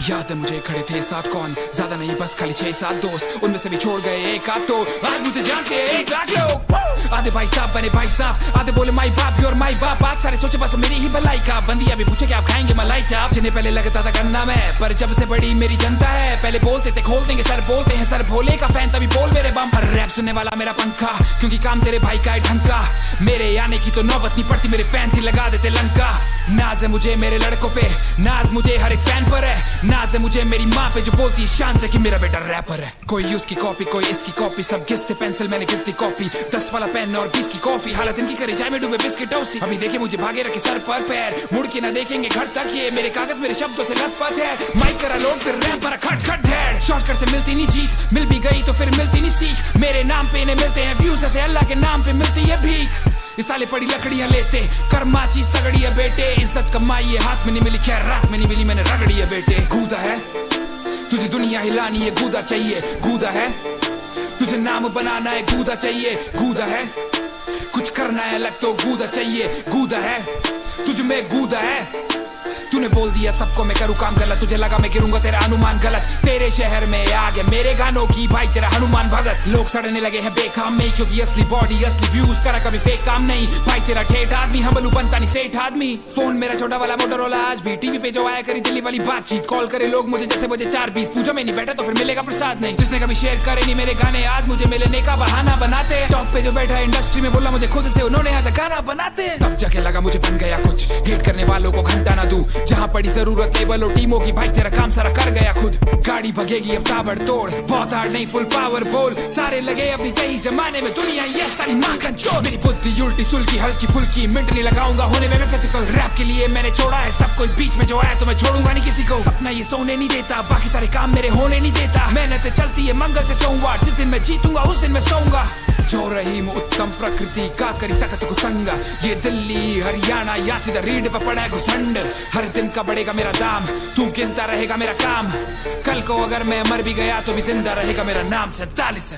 याद है मुझे खड़े थे साथ कौन, ज्यादा नहीं बस खाली 6-7 दोस्त, उनमें से भी छोड़ गए एक आध तो आज मुझे जानते हैं 1 लाख लोग। आधे भाई साहब बने भाई साहब, आधे बोले माई बाप योर माई बाप, आज सारे सोचे बस मेरी ही भलाई का। बंदिया भी पूछे कि आप खाएंगे मलाई चाप, जिन्हें पहले लगता था करना मैं, पर जब से बड़ी मेरी जनता है, पहले बोलते थे खोल देंगे सर, बोलते हैं सर भोले का फैन तभी बोल मेरे बम। पर रैप सुनने वाला मेरा पंखा, क्योंकि काम तेरे भाई का है ढंग का, मेरे आने की तो नौबत नहीं पड़ती, मेरे फैंस ही लगा देते लंका। नाज है मुझे मेरे लड़कों पे, नाज मुझे हर एक फैन पर है, नाज है मुझे मेरी माँ पे जो बोलती है शान से कि मेरा बेटा रैपर है। कोई उसकी कॉपी कोई इसकी कॉपी, सब घिसते पेंसिल मैंने घिस दी कॉपी, 10 वाला पेन और 20 की कॉफी, हालत इनकी करे जाए में डूबे बिस्किट टोसी। अभी देखे मुझे भागे रखे सर पर पैर, मुड़ के ना देखेंगे घर तक, ये मेरे कागज मेरे शब्दों से लथपथ है। माइक करा लोड फिर रैप पर खट खट ढेर, शॉर्टकट से मिलती नहीं जीत, मिल भी गई तो फिर मिलती नहीं सीख, मेरे नाम पे इन्हें मिलते हैं व्यूज, ऐसे अल्लाह के नाम पे मिलती है भीख। इस साले पड़ी लकड़ियां लेते, कर्मा चीज तगड़ी है बेटे, इज्जत कमाई है हाथ में नहीं मिली, खैर रात में नहीं मिली, मैंने रगड़ी है बेटे। गूदा है तुझे दुनिया हिलानी है, गूदा चाहिए गूदा है, तुझे नाम बनाना है गूदा चाहिए गूदा है, कुछ करना है अलग तो गूदा चाहिए गूदा है, तुझ में गूदा है। तूने बोल दिया सबको मैं करूँ काम गलत, तुझे लगा मैं गिरूंगा तेरा अनुमान गलत, तेरे शहर में आ गया मेरे गानों की भाई तेरा हनुमान भगत। लोग सड़ने लगे हैं बेकाम में, क्योंकि असली बॉडी असली व्यूज करा कभी फेक काम नहीं, भाई तेरा ठेठ आदमी हम बलू बनता नहीं सेठ आदमी। फोन मेरा छोटा वाला मोटोरोला आज भी, टीवी पे जो आया करी दिल्ली वाली बातचीत, कॉल करे लोग मुझे जैसे मुझे 4-20, पूजा में नहीं बैठा तो फिर मिलेगा प्रसाद नहीं, जिसने कभी शेयर करे नहीं मेरे गाने आज मुझे मिलने का बहाना बनाते। टॉप पे जो बैठा इंडस्ट्री में बोला मुझे खुद से उन्होंने आज गाना बनाते, तब जाके लगा मुझे बन गया कुछ, हेट करने वालों को घंटा ना दूं, जहाँ पड़ी जरूरत लेवल और टीमों की भाई तेरा काम सारा कर गया खुद। गाड़ी भगेगी अब ताबड़तोड़, बहुत हार्ड नहीं फुल पावर बोल, सारे लगे अपनी तही जमाने में, दुनिया ये सारी मां का जोर। मेरी बुद्धि उल्टी सुल्की हल्की फुल्की, मिनट नहीं लगाऊंगा होने में मैं फिजिकल, रैप के लिए मैंने छोड़ा है सब कुछ, बीच में जो आया तो मैं छोड़ूंगा नहीं किसी को। सपना ये सोने नहीं देता, बाकी सारे काम मेरे होने नहीं देता, मेहनत चलती है मंगल से सोमवार, जिस दिन मैं जीतूंगा उस दिन मैं सोऊंगा। जो रहीम उत्तम प्रकृति का करी सकत को संग, ये दिल्ली हरियाणा या सीधा रीढ़ पर पड़ा है घुसंड, हर दिन का बढ़ेगा मेरा दाम, तू गिनता रहेगा मेरा काम, कल को अगर मैं मर भी गया तो भी जिंदा रहेगा मेरा नाम। 47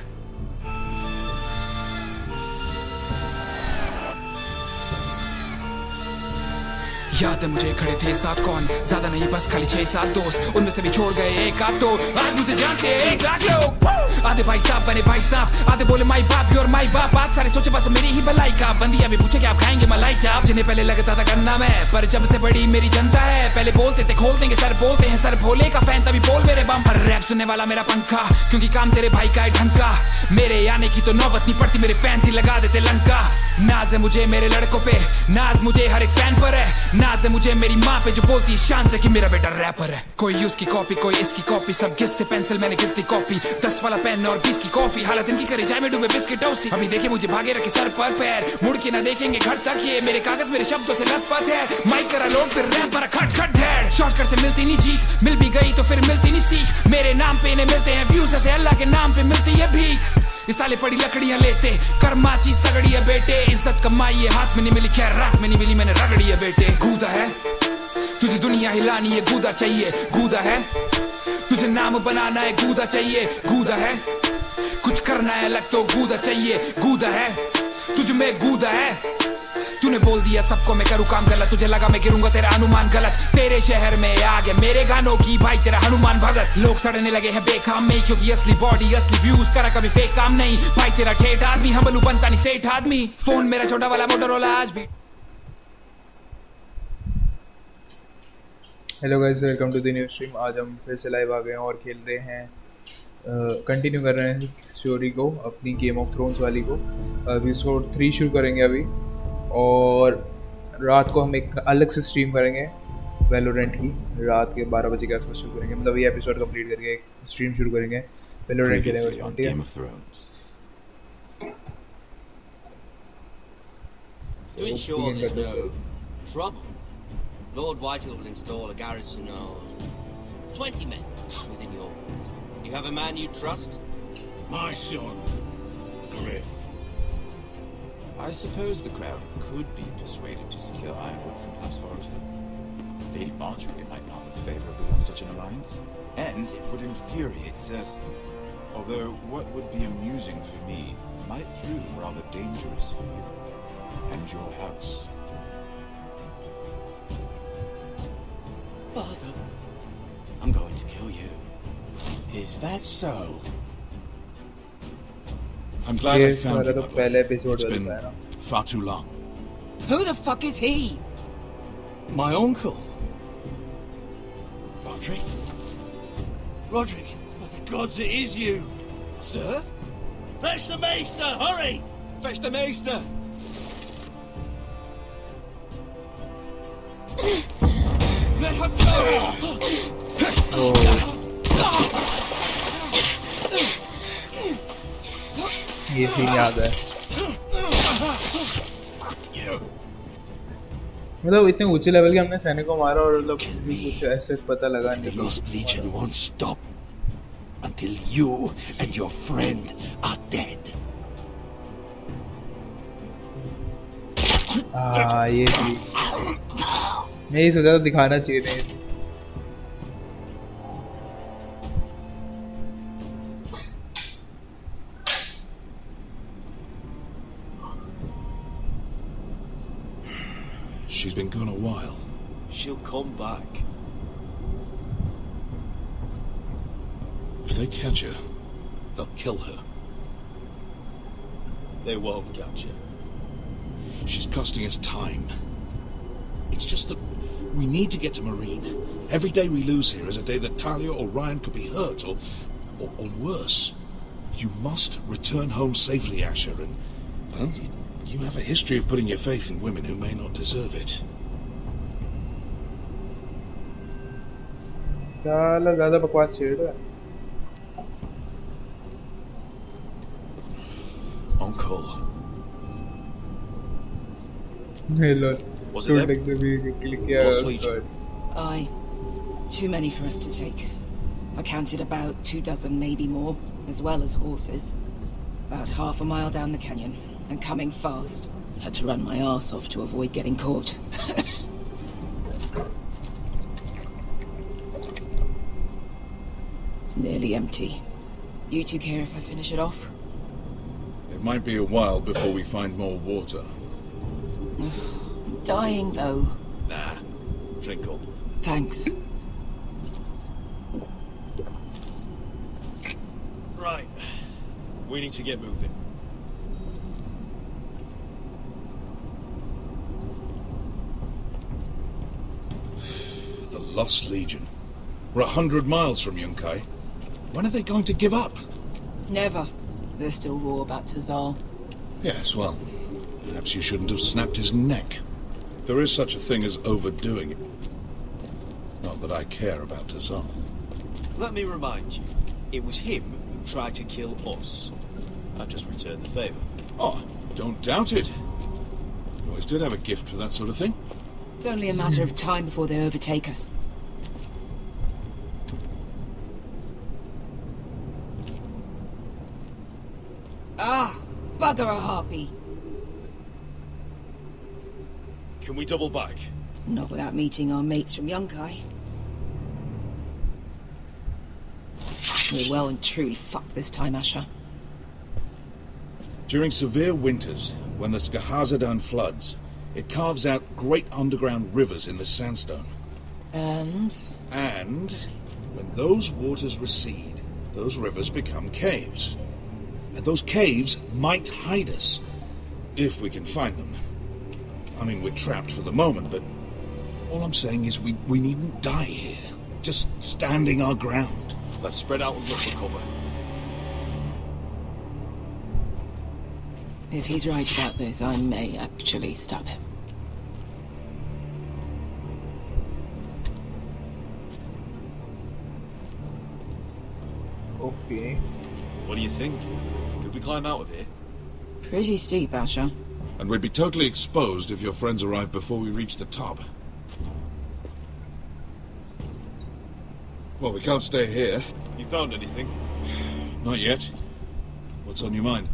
याद है मुझे खड़े थे साथ कौन, ज्यादा नहीं बस खाली 6-7 दोस्त, उनमें से भी छोड़ गए एक आध तो आज मुझे जानते हैं 1 लाख लोग। आधे भाई साहब बने भाई साहब, आधे बोले माई बाप योर माई बाप, आज सारे सोचे बस मेरी ही भलाई का। बंदिया भी पूछे कि आप खाएंगे मलाई चाप, जिन्हें पहले लगता था करना मैं, पर जब से बड़ी मेरी जनता है, पहले बोलते थे खोल देंगे सर, बोलते हैं सर भोले का फैन तभी बोल मेरे बम। पर रैप सुनने वाला मेरा पंखा, क्योंकि काम तेरे भाई का है ढंग का, मेरे आने की तो नौबत नहीं पड़ती, मेरे फैंस ही लगा देते लंका। नाज है मुझे मेरे लड़कों पे, नाज मुझे हर एक फैन पर है, नाज है मुझे मेरी माँ पे जो बोलती है शान से कि मेरा बेटा रैपर है। कोई उसकी कॉपी कोई इसकी कॉपी, सब घिसते पेंसिल मैंने घिस दी कॉपी, 10 वाला पेन और 20 की कॉफी, हालत इनकी करे जाए में डूबे बिस्किट टोसी। अभी देखे मुझे भागे रखे सर पर पैर, मुड़ के ना देखेंगे घर तक, ये मेरे कागज मेरे शब्दों से लथपथ है। माइक करा लोड फिर रैप पर खट खट ढेर, शॉर्टकट से मिलती नहीं जीत, मिल भी गई तो फिर मिलती नहीं सीख, मेरे नाम पे इन्हें मिलते हैं व्यूज, ऐसे अल्लाह के नाम पे मिलती है भीख। इस साले पड़ी लकड़ियां लेते, कर्मा चीज तगड़ी है बेटे, इज्जत कमाई है हाथ में नहीं मिली, खैर रात में नहीं मिली, मैंने रगड़ी है बेटे। गूदा है तुझे दुनिया हिलानी है, गूदा चाहिए गूदा है, तुझे नाम बनाना है गूदा चाहिए गूदा है, कुछ करना है अलग तो गूदा चाहिए गूदा है, तुझ में गूदा है। तूने बोल दिया सबको मैं करूँ काम गलत, तुझे लगा मैं गिरूंगा तेरा अनुमान गलत, तेरे शहर में आ गया मेरे गानों की भाई तेरा हनुमान भगत। लोग सड़ने लगे हैं बेकाम में, क्योंकि असली बॉडी असली व्यूज करा कभी फेक काम नहीं, भाई तेरा ठेठ आदमी हम बलू बनता नहीं सेठ आदमी। फोन मेरा छोटा वाला मोटोरोला आज भी। Hello guys, welcome to the new stream. आज हम फिर से लाइव आ गए हैं और खेल रहे हैं, कंटिन्यू कर रहे हैं स्टोरी को, अपनी गेम ऑफ थ्रोन्स वाली को। एपिसोड 3 शुरू करेंगे अभी, और रात को हम एक अलग से स्ट्रीम करेंगे वैलोरेंट की, रात के 12 बजे के आसपास शुरू करेंगे, मतलब ये एपिसोड कंप्लीट करके एक स्ट्रीम शुरू करेंगे वैलोरेंट खेलेंगे उसमें, ठीक है। Lord Whitehill will install a garrison of 20 men within your walls. You have a man you trust? My son, Griff. I suppose the Crown could be persuaded to secure Ironwood from House Forrester. Lady Marjorie might not look favorably on such an alliance, and it would infuriate Cersei. Although what would be amusing for me might prove rather dangerous for you and your house. Father, I'm going to. Is that so? I'm glad ये I found सारा you. तो by the पहले way. Episode It's में been बताया ना. far too long. Who the fuck is he? My uncle. Roderick? Roderick, for the gods, it is you. Sir? Fetch the maester, hurry! Fetch the maester! Let her go! ये scene याद है. मतलब इतने ऊंचे level के हमने सैनिक को मारा और मतलब कुछ ऐसे पता लगा The नहीं. Lost Legion won't stop until you and your friend are dead. ये सीन मैं यही सोचा था दिखाना चाहिए था इसे. She's been gone a while. She'll come back. If they catch her, They'll kill her. They won't catch her. she's costing us time. It's just that we need to get to Marine. Every day we lose here is a day that Talia or Ryan could be hurt, or worse. You must return home safely, Asher, and, well, you have a history of putting your faith in women who may not deserve it. साला ज़्यादा बकवास छेड़ रहा है. Uncle. Hello. Was it them? टूट से भी click किया. Lost Legion. Aye. Too many for us to take. I counted about 24, maybe more, as well as horses. About half a mile down the canyon, and coming fast. Had to run my arse off to avoid getting caught. It's nearly empty. You two care if I finish it off? It might be a while before we find more water. I'm dying, though. Nah. Drink up. Thanks. Right. We need to get moving. The Lost Legion. We're 100 miles from Yunkai. When are they going to give up? Never. They're still raw about Tazal. Yes, well, perhaps you shouldn't have snapped his neck. There is such a thing as overdoing it. Not that I care about Tazal. Let me remind you, it was him who tried to kill us. I just returned the favor. Oh, don't doubt it. You always did have a gift for that sort of thing. It's only a matter of time before they overtake us. Ah, bugger a harpy. Can we double back? Not without meeting our mates from Yunkai. We're well and truly fucked this time, Asher. During severe winters, when the Skahazadan floods, it carves out great underground rivers in the sandstone. And? And when those waters recede, those rivers become caves. And those caves might hide us, if we can find them. I mean, we're trapped for the moment, but all I'm saying is we needn't die here. Just standing our ground. Let's spread out and look for cover. If he's right about this, I may actually stab him. Okay. What do you think? Could we climb out of here? Pretty steep, Asher. And we'd be totally exposed if your friends arrive before we reach the top. Well, we can't stay here. You found anything? Not yet. What's on your mind?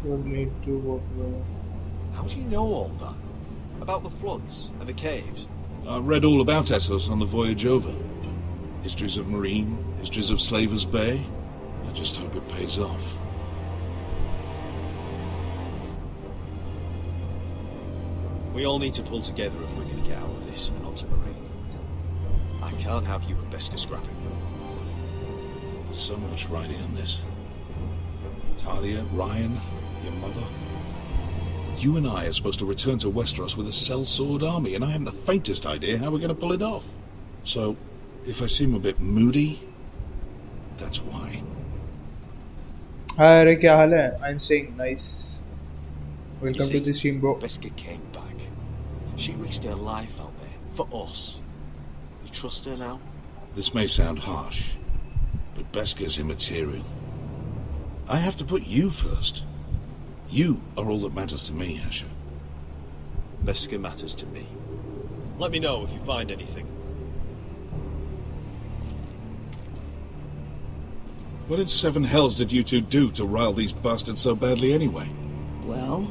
You'll need to walk away. How do you know all that? About the floods and the caves? I read all about Essos on the voyage over. Histories of Marine, histories of Slavers Bay. I just hope it pays off. We all need to pull together if we're going to get out of this and onto Marine. I can't have you and Beska scrapping. So much riding on this. Talia, Ryan, your mother. You and I are supposed to return to Westeros with a sellsword army, and I haven't the faintest idea how we're going to pull it off. So, if I seem a bit moody, that's why. Hi, अरे क्या हाल है? I'm saying nice. Welcome to the stream, bro. Beska came back. She risked her life out there for us. You trust her now? This may sound harsh, but Beska's immaterial. I have to put you first. You are all that matters to me, Asher. Beska matters to me. Let me know if you find anything. What in seven hells did you two do to rile these bastards so badly anyway? Well,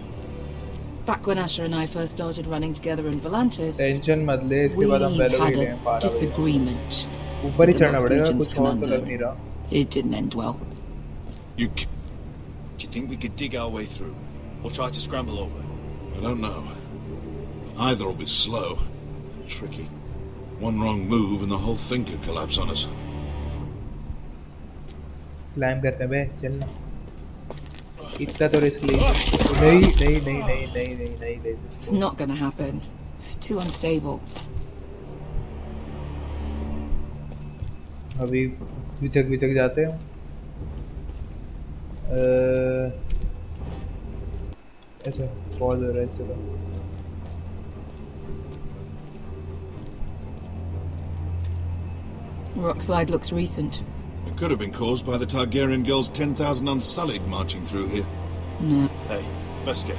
back when Asher and I first started running together in Volantis, Tension मत ले, इसके we बाद हम पहले had भी गए a हैं 12 बजे। disagreement. ऊपर ही with the चढ़ना Lost पड़ेगा, Legion's कुछ और तो लग नहीं commander. रहा। It didn't end well. You... Do you think we could dig our way through? Or try to scramble over? I don't know. Either will be slow and tricky. One wrong move and the whole thing could collapse on us. Climb करते हैं बे, चलना। इतना तो risk ले। नहीं। It's not gonna happen. It's too unstable. अभी विचक जाते हैं। अच्छा, पॉज हो रहा है इससे तो। Rockslide looks recent. It could have been caused by the Targaryen girls 10,000 unsullied marching through here. No. Hey, Beska.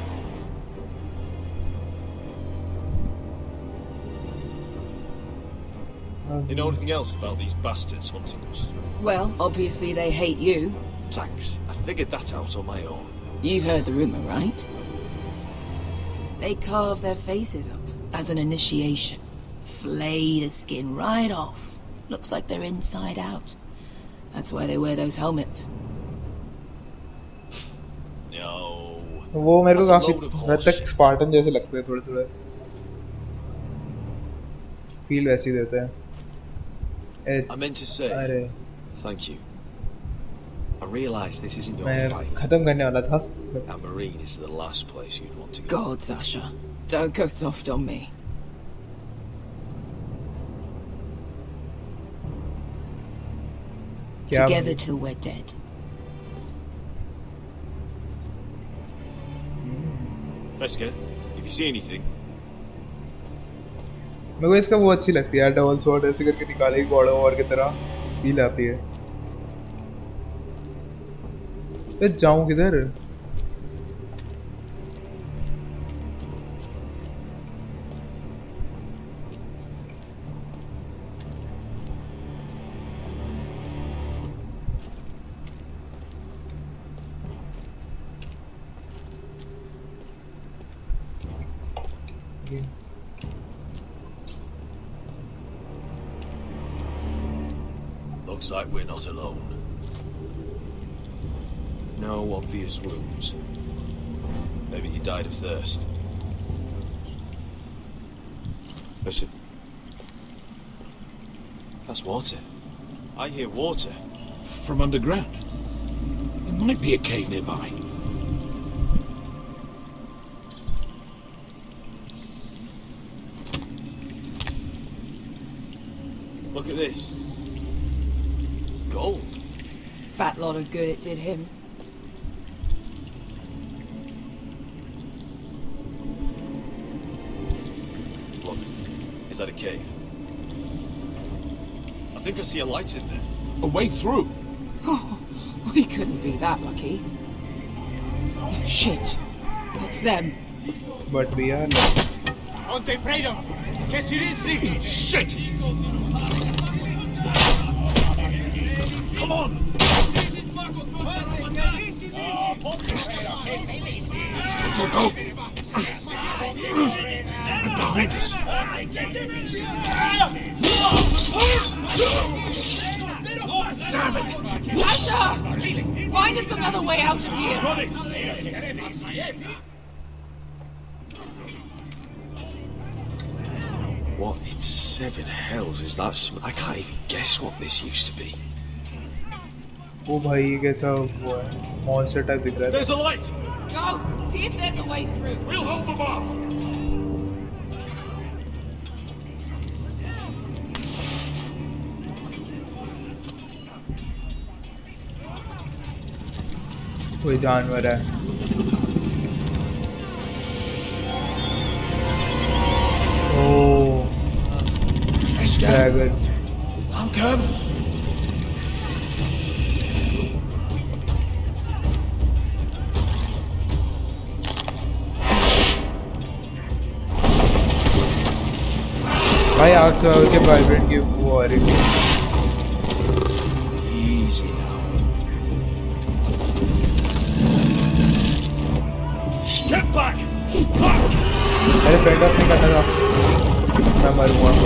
You know anything else about these bastards hunting us? Well, obviously they hate you. Thanks. I figured that out on my own. You've heard the rumor, right? They carve their faces up as an initiation. Flay the skin right off. Looks like they're inside out. That's why they wear those helmets. No. वो मेरे को That's a काफी load of हद तक horseshit. Spartan जैसे लगते हैं थोड़े फील वैसी देते हैं। I meant to say, अरे thank you. I realise this isn't your मैं fight. खत्म करने वाला था। And Marine is the last place you'd want to go. God, Sasha. Don't go soft on me. क्या Together till we're dead. Beska, if you see anything, मेरे को इसका वो अच्छी लगती है यार, डबल शॉट ऐसे करके निकालेगी गॉड ऑफ वॉर की तरह फील आती है। मैं जाऊं किधर? looks like we're not alone. No obvious wounds. Maybe he died of thirst. Listen. That's water. I hear water. From underground. There might be a cave nearby. Look at this. Gold. Fat lot of good it did him. Look, is that a cave? I think I see a light in there. A way through. Oh, we couldn't be that lucky. Oh, shit. It's them. But we are Shit! Come on! Go, go! They're behind us. Damn it! Asha! Find us another way out of here. What insane Seven hells, is that some... I can't even guess what this used to be. ओ भाई ये कैसा हुआ है, monster type दिख रहा है। There's a light! Go! See if there's a way through. We'll hold them off! कोई जानवर है। ओह ड्रैगन। Malcolm! भाई आग से के वाइब्रेंट की वो आ रही थी। Easy now. Get back! अरे फ्रेंड ऑफ नहीं करना था, मैं मरूंगा।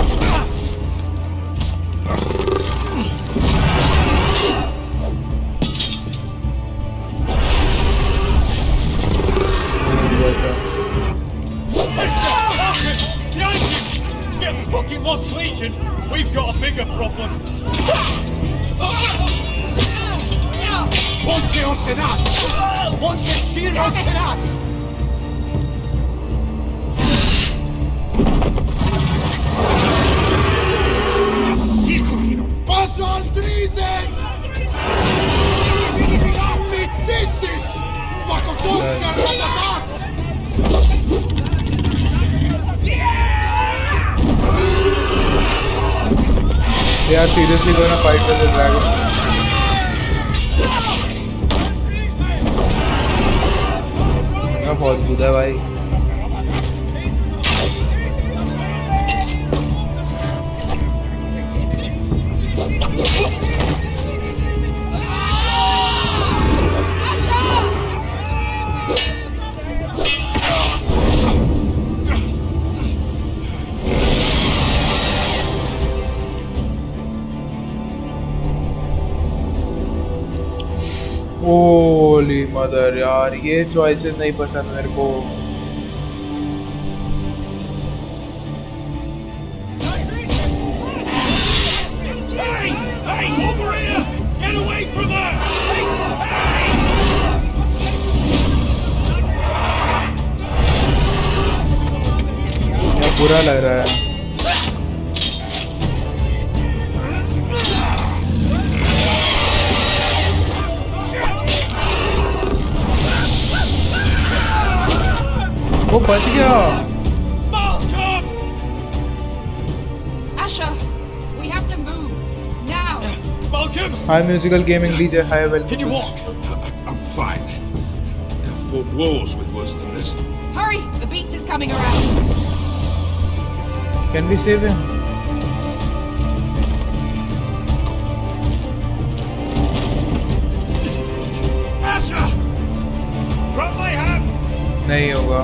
Fucking lost Legion! We've got a bigger problem! Ponteos en us! Pontesiros en us! Paso al Trises! Fittisis! Vakofoska Ratatas! They are seriously gonna fight with the dragon. ये बहुत बुरा है भाई। होली मदर यार, ये चॉइसेस नहीं पसंद मेरे को। Hey! Over here! Get away from her! ये बुरा लग रहा है। वो बच गया। Malcolm! Asher, we have to move now. Malcolm! Hi musical gaming DJ, hi welcome. Can you walk? I'm fine. I've fought wars with worse than this. Hurry, the beast is coming around. Can we save him? Asher! Grab my hand! नहीं होगा।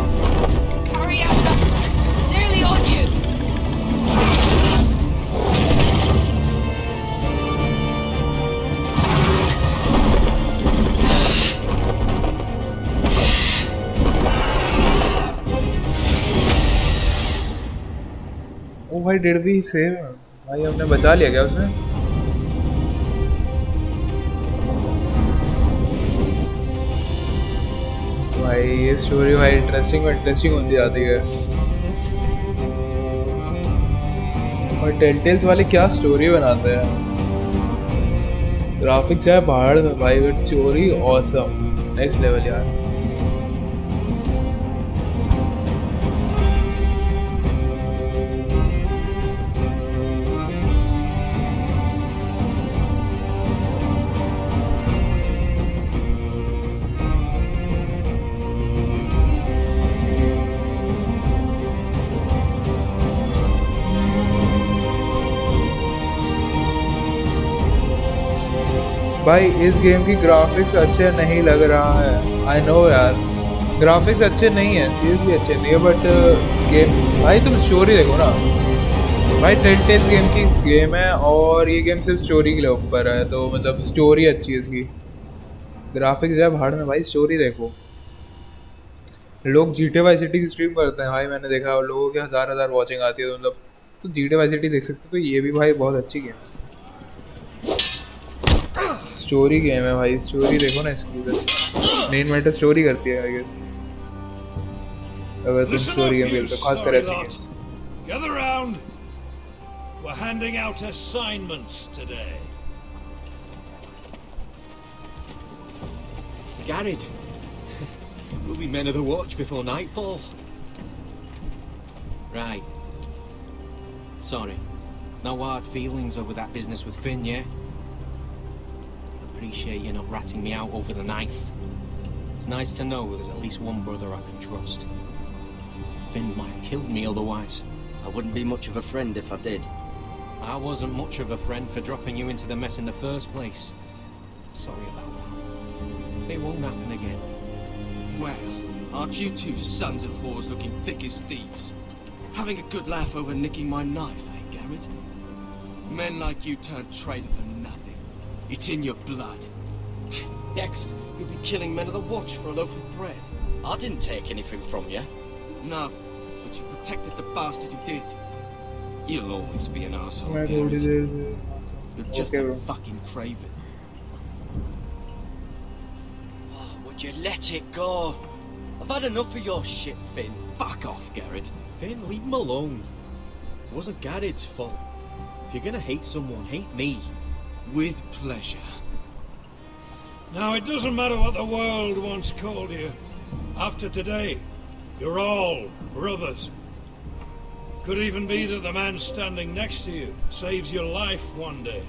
Hurry, Asher. Nearly on you. ओ भाई did we save भाई, हमने बचा लिया क्या उसमें? भाई ये स्टोरी भाई इंटरेस्टिंग होती जाती है। और टेलटेल्स वाले क्या स्टोरी बनाते हैं, ग्राफिक्स है पहाड़ में भाई, but story awesome, next level यार। भाई इस गेम की ग्राफिक्स अच्छे नहीं लग रहा है, आई नो यार ग्राफिक्स अच्छे नहीं है, सीरियसली अच्छे नहीं है, बट गेम भाई तुम स्टोरी देखो ना भाई। टेलटेल्स गेम की गेम है और ये गेम सिर्फ स्टोरी के ऊपर है, तो मतलब स्टोरी अच्छी है इसकी। ग्राफिक्स जो है भाड़ में भाई, स्टोरी देखो। लोग GTA Vice City की स्ट्रीम करते हैं भाई, मैंने देखा लोगों के हज़ार वॉचिंग आती है, तो मतलब तो GTA वाई सिटी देख सकते हो। तो ये भी भाई बहुत अच्छी गेम है, स्टोरी गेम है भाई। स्टोरी देखो ना इसकी, बस मेन मैटर स्टोरी करती है आई गेस, अगर तुम स्टोरी गेम खेलते हो, खासकर ऐसी games. Gather round. We're handing out assignments today. Garrett, we'll be men of the watch before nightfall. Right. Sorry. No hard feelings over that business with Finn, yeah? Appreciate you not ratting me out over the knife. It's nice to know there's at least one brother I can trust. Finn might have killed me otherwise. I wouldn't be much of a friend if I did. I wasn't much of a friend for dropping you into the mess in the first place. Sorry about that. It won't happen again. Well, aren't you two sons of whores looking thick as thieves? Having a good laugh over nicking my knife, eh, Garrett? Men like you turn traitor for nothing. It's in your blood. Next, you'll be killing men of the watch for a loaf of bread. I didn't take anything from you. No, but you protected the bastard who did. You'll always be an asshole, मैं Garrett. थोड़ी देर You're just Okay, a bro. fucking craven. Oh, would you let it go? I've had enough of your shit, Finn. Fuck off, Garrett. Finn, leave him alone. It wasn't Garrett's fault. If you're gonna hate someone, hate me. With pleasure. Now, it doesn't matter what the world once called you. After today, you're all brothers. Could even be that the man standing next to you saves your life one day.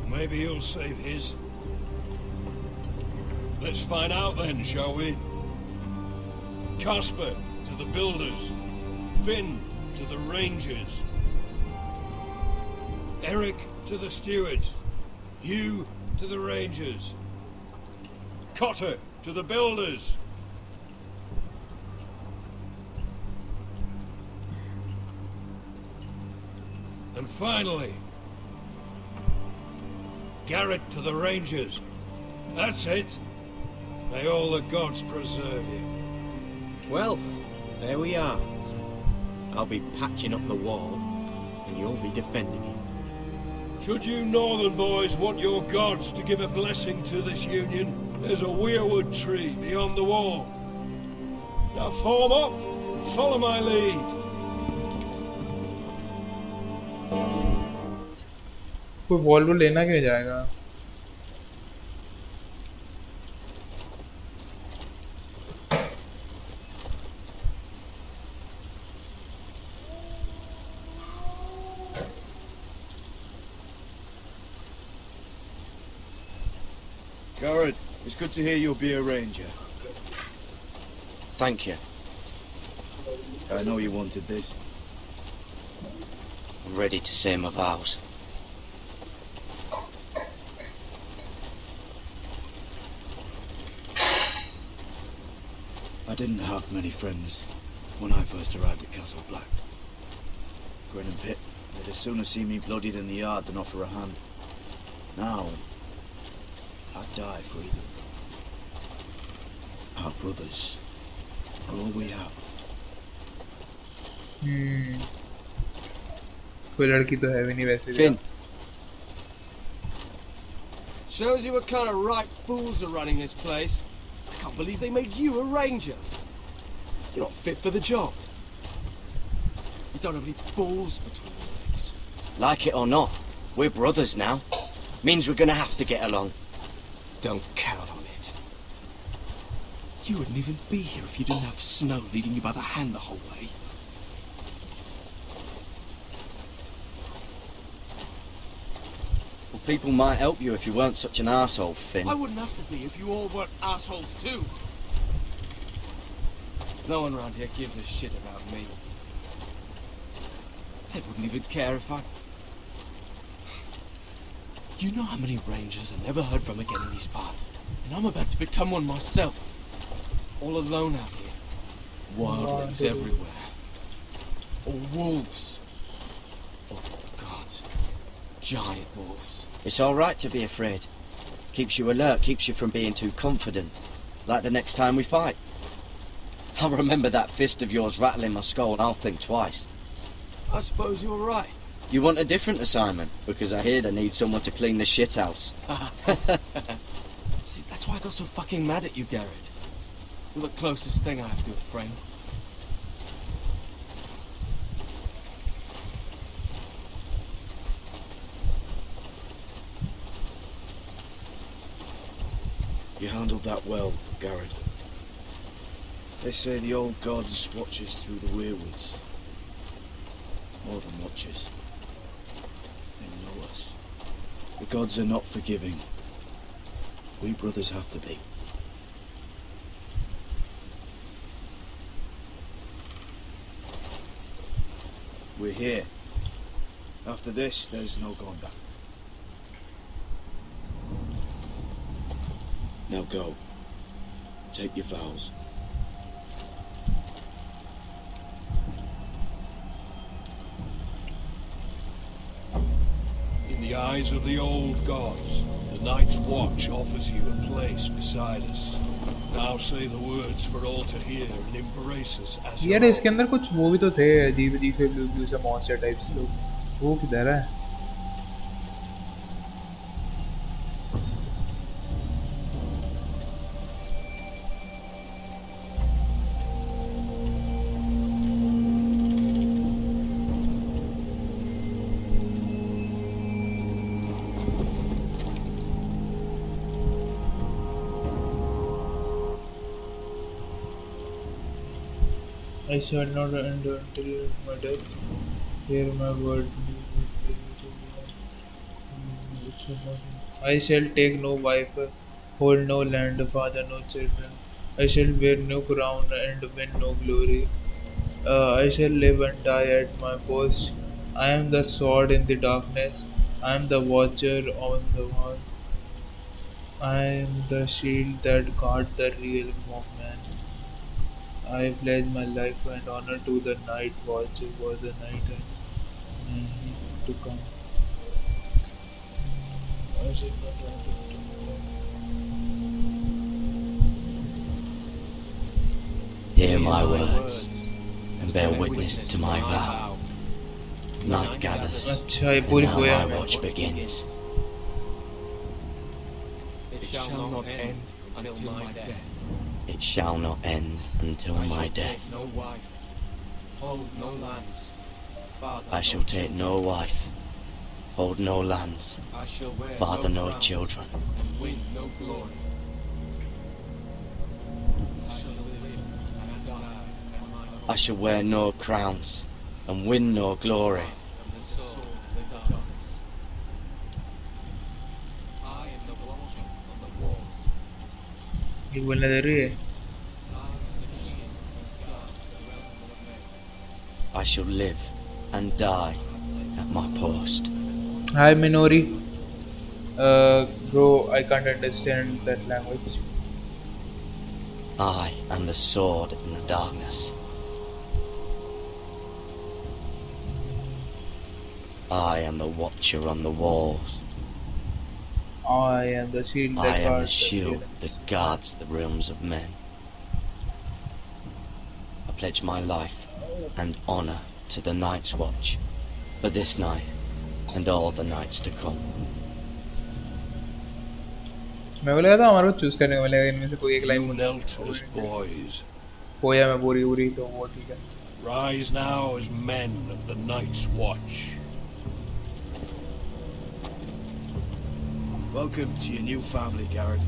Maybe you'll save his. Let's find out then, shall we? Casper to the builders. Finn to the rangers. Eric to the stewards. Hugh to the rangers. Cotter to the builders. And finally, Garrett to the Rangers. That's it. May all the gods preserve you. Well, there we are. I'll be patching up the wall, and you'll be defending it. Should you northern boys want your gods to give a blessing to this union, there's a weirwood tree beyond the wall. Now form up, follow my lead. कोई Volvo लेना क्यों जाएगा? Garrett, it's good to hear you'll be a ranger. Thank you. I know you wanted this. I'm ready to say my vows. I didn't have many friends when I first arrived at Castle Black. Grin and Pit, they'd as sooner see me bloodied in the yard than offer a hand. Now, I'd die for either of them. Our brothers are all we have. कोई लड़की तो है भी नहीं वैसे भी। Finn, Shows you what kind of right fools are running this place. I can't believe they made you a ranger. You're not fit for the job. You don't have any balls between your legs. like it or not, we're brothers now. Means we're gonna have to get along. Don't count on it. You wouldn't even be here if you didn't have Snow leading you by the hand the whole way. Well, people might help you if you weren't such an arsehole, Finn. I wouldn't have to be if you all weren't assholes too. No one around here gives a shit about me. They wouldn't even care if I... You know how many rangers I never heard from again in these parts? And I'm about to become one myself. All alone out here. Wildlings everywhere. Or wolves. Oh God. Giant wolves. It's all right to be afraid. Keeps you alert, keeps you from being too confident. Like the next time we fight. I'll remember that fist of yours rattling my skull and I'll think twice. I suppose you're right. You want a different assignment? Because I hear they need someone to clean the shithouse. See, that's why I got so fucking mad at you, Garrett. You're the closest thing I have to a friend. You handled that well, Garrett. They say the old gods watch us through the weirwoods. More than watches. They know us. The gods are not forgiving. We brothers have to be. We're here. After this, there's no going back. Now go. Take your vows. In the eyes of the old gods, the Night's Watch offers you a place beside us. Now say the words for all to hear and embrace us as यार your इसके अंदर कुछ वो भी तो थे अजीब अजीब से ब्लू ब्लू से मॉन्स्टर टाइप्स लोग, वो किधर है? I shall not end until my death. Hear my word. I shall take no wife, hold no land, father no children. I shall wear no crown and win no glory. I shall live and die at my post. I am the sword in the darkness. I am the watcher on the wall. I am the shield that guards the realm of man. I pledge my life and honor to the night watch for the night and to come. I shall not Hear my words and bear witness to my vow. Night gathers, अच्छा ये and पूरी now my poem है. watch begins. It shall not end until my death. It shall not end until my death. No wife, hold no lands. Father, I shall take no wife, hold no lands, I shall wear father no crowns children. and win no glory. I shall live and die at my I shall wear no crowns and win no glory. and the sword the darkness. I am the watch on the walls. ये बोलने दे रही है. I am the shield that guards the realm of men. I shall live and die at my post. Hi Minori. Bro, I can't understand that language. I am the sword in the darkness. I am the watcher on the walls. I am the shield that I am the guards shield realms. that guards the realms of men. I pledge my life and honor to the Night's Watch for this night and all the nights to come. मैं को लगा था हमारे को choose करने को मिलेगा इनमें से कोई एक line You knelt as boys. पोया में पूरी पूरी तो वो ठीक है. Rise now as men of the Night's Watch. Welcome to your new family, Garrett.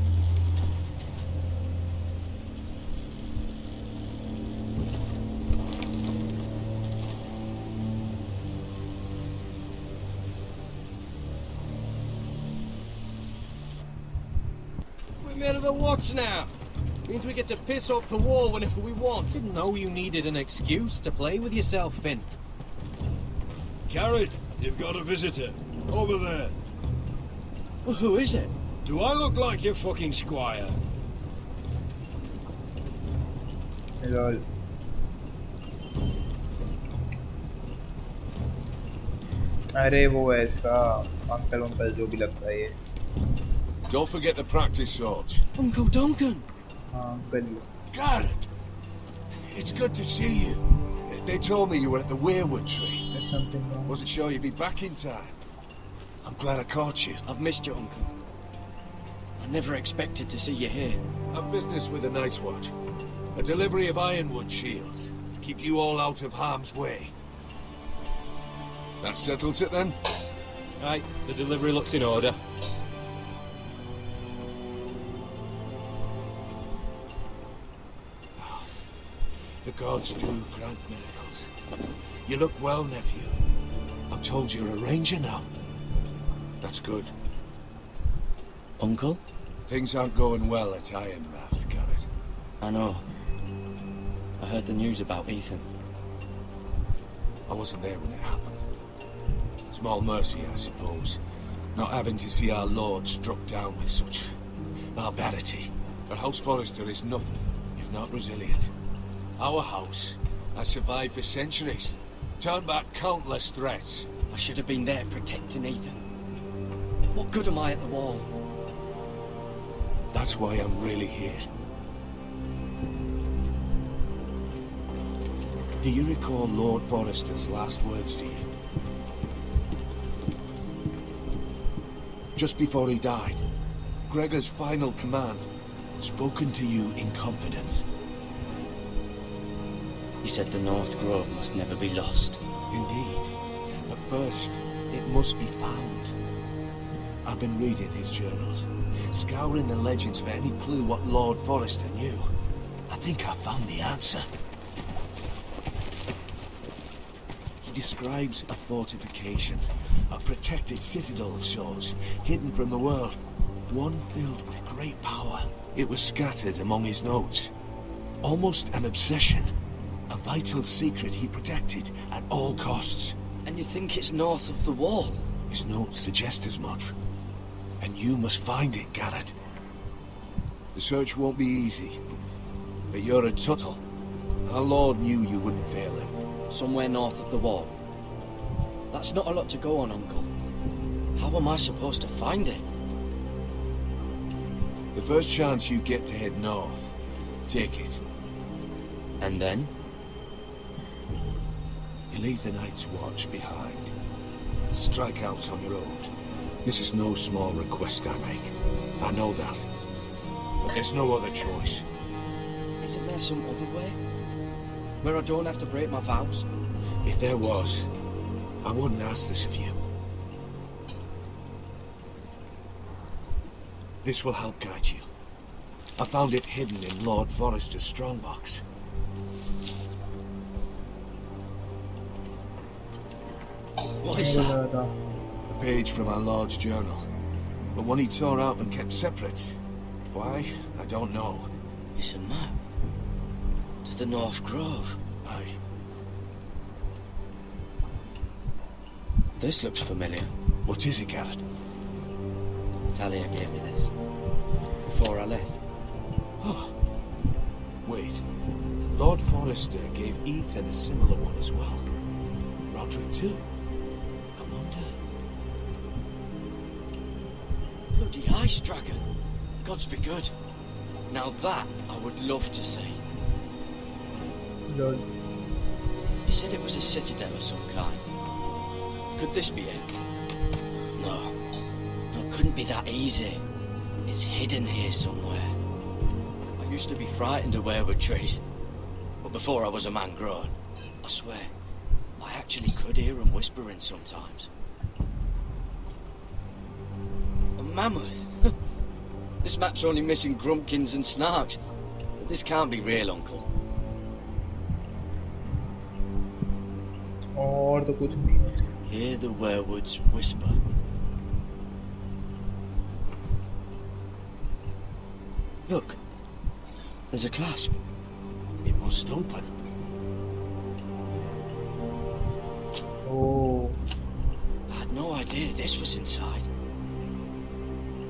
We're men of the watch now. Means we get to piss off the wall whenever we want. Didn't know you needed an excuse to play with yourself, Finn. Garrett, you've got a visitor. Over there. Well, who is it? Do I look like your fucking squire? Lol. अरे वो है इसका uncle जो भी लगता है ये. Don't forget the practice swords. Uncle Duncan. हाँ uncle. Garrett! It's good to see you. They told me you were at the weirwood tree. That's something wrong. Wasn't sure you'd be back in time. I'm glad I caught you. I've missed you, Uncle. I never expected to see you here. A business with the Night's Watch. A delivery of ironwood shields to keep you all out of harm's way. That settles it then? Right, the delivery looks in order. The gods do grant miracles. You look well, nephew. I'm told you're a ranger now. That's good. Uncle? Things aren't going well at Ironrath, Garrett. I know. I heard the news about Ethan. I wasn't there when it happened. Small mercy, I suppose. Not having to see our lord struck down with such barbarity. But House Forrester is nothing if not resilient. Our house has survived for centuries. Turned back countless threats. I should have been there protecting Ethan. What good am I at the wall? That's why I'm really here. Do you recall Lord Forrester's last words to you? Just before he died, Gregor's final command, spoken to you in confidence. He said the North Grove must never be lost. Indeed. But first, it must be found. I've been reading his journals, scouring the legends for any clue what Lord Forrester knew. I think I found the answer. He describes a fortification, a protected citadel of sorts, hidden from the world, one filled with great power. It was scattered among his notes. Almost an obsession. A vital secret he protected at all costs. And you think it's north of the wall? His notes suggest as much. And you must find it, Garrett. The search won't be easy. But you're a Tuttle. Our Lord knew you wouldn't fail him. Somewhere north of the wall. That's not a lot to go on, Uncle. How am I supposed to find it? The first chance you get to head north, take it. And then? You leave the Night's Watch behind. Strike out on your own. This is no small request I make. I know that. But there's no other choice. Isn't there some other way? Where I don't have to break my vows? If there was, I wouldn't ask this of you. This will help guide you. I found it hidden in Lord Forrester's strongbox. What is that? A page from our Lord's journal. But one he tore out and kept separate. Why? I don't know. It's a map. To the North Grove. Aye. This looks familiar. What is it, Garrett? Talia gave me this. Before I left. Oh. Wait. Lord Forrester gave Ethan a similar one as well. Roderick too. I wonder. Bloody ice dragon. Gods be good. Now that I would love to see. Lol. You said it was a citadel of some kind. Could this be it? No. No, it couldn't be that easy. It's hidden here somewhere. I used to be frightened of weirwood trees. But before I was a man grown, I swear, I actually could hear them whispering sometimes. A mammoth? This map's only missing grumpkins and snarks. This can't be real, Uncle. और तो कुछ नहीं है. Hear the weirwoods whisper. Look, there's a clasp. It must open. Oh. I had no idea this was inside.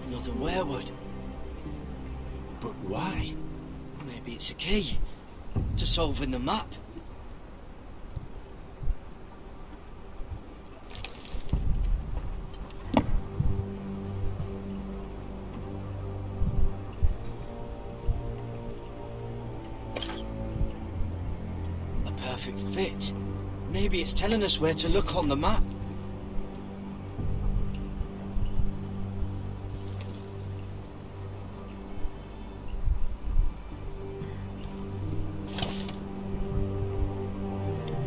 Another weirwood. But why? Maybe it's a key to solving the map. A perfect fit. Maybe it's telling us where to look on the map.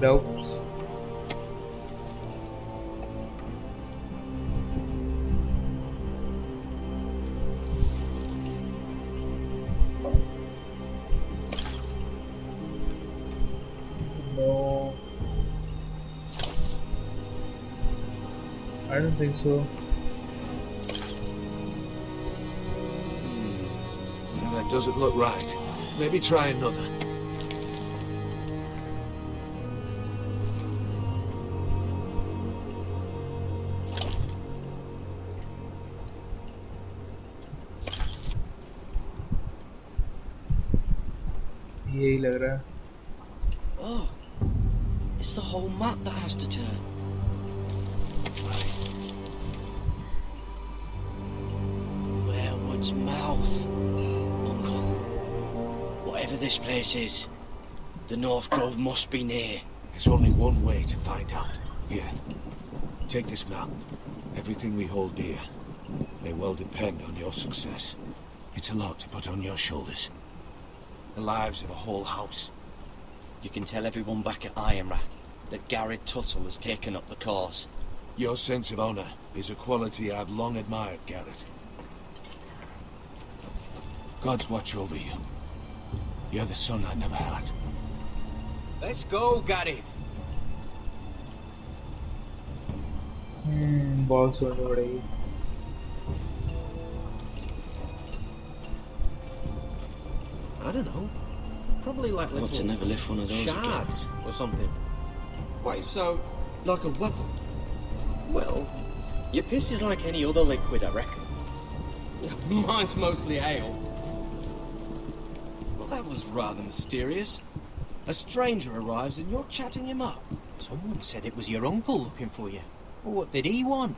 Doubts. No, I don't think so. Well, that doesn't look right. Maybe try another. यही लग रहा है. Oh, it's the whole map that has to turn. Werewood's mouth. Uncle, whatever this place is, the North Grove must be near. There's only one way to find out. Here, take this map. Everything we hold dear may well depend on your success. It's a lot to put on your shoulders. The lives of a whole house. You can tell everyone back at Ironrath that Garrett Tuttle has taken up the cause. Your sense of honor is a quality I've long admired, Garrett. God's watch over you. You're the son I never had. Let's go, Garrett. बहुत सोचनी पड़ेगी. I don't know. Probably like I'd love to little never lift one of those again. shards or something. Why, so like a weapon? Well, your piss is like any other liquid, I reckon. Mine's mostly ale. Well, that was rather mysterious. A stranger arrives and you're chatting him up. Someone said it was your uncle looking for you. Well, what did he want?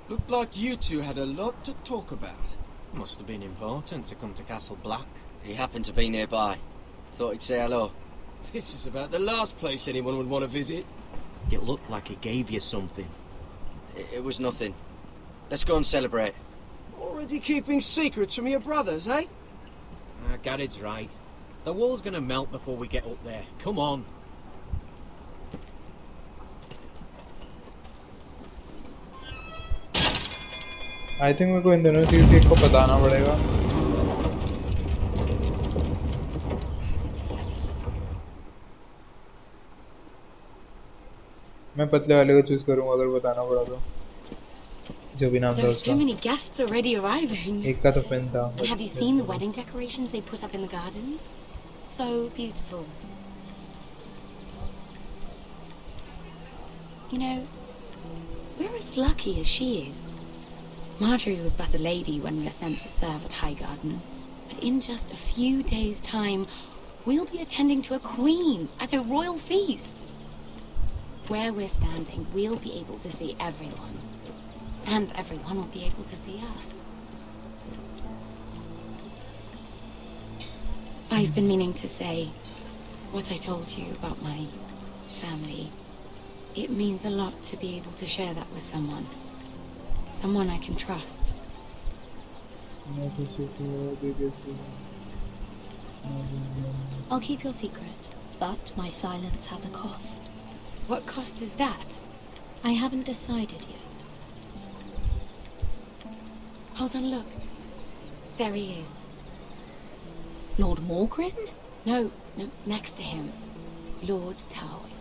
Looked like you two had a lot to talk about. Must have been important to come to Castle Black. He happened to be nearby. Thought he'd say hello. This is about the last place anyone would want to visit. It looked like he gave you something. It was nothing. Let's go and celebrate. Already keeping secrets from your brothers, eh? Garrett's right. The wall's gonna melt before we get up there. Come on. I think मेरे को इन दोनों चीज़ एक को बताना पड़ेगा. मैं पतले वाले को चूज करूंगा अगर बताना पड़ा तो. जो भी नाम था There are उसका. so many guests already arriving. एक का तो फिन था. And have you seen the wedding decorations they put up in the gardens? So beautiful. You know, we're as lucky as she is. Marjorie was but a lady when we were sent to serve at Highgarden. But in just a few days' time, we'll be attending to a queen at a royal feast. Where we're standing, we'll be able to see everyone. And everyone will be able to see us. I've been meaning to say what I told you about my family. It means a lot to be able to share that with someone. Someone I can trust. I'll keep your secret, but my silence has a cost. What cost is that? I haven't decided yet. Hold on, look. There he is. Lord Morgrin? No, next to him. Lord Tarwick.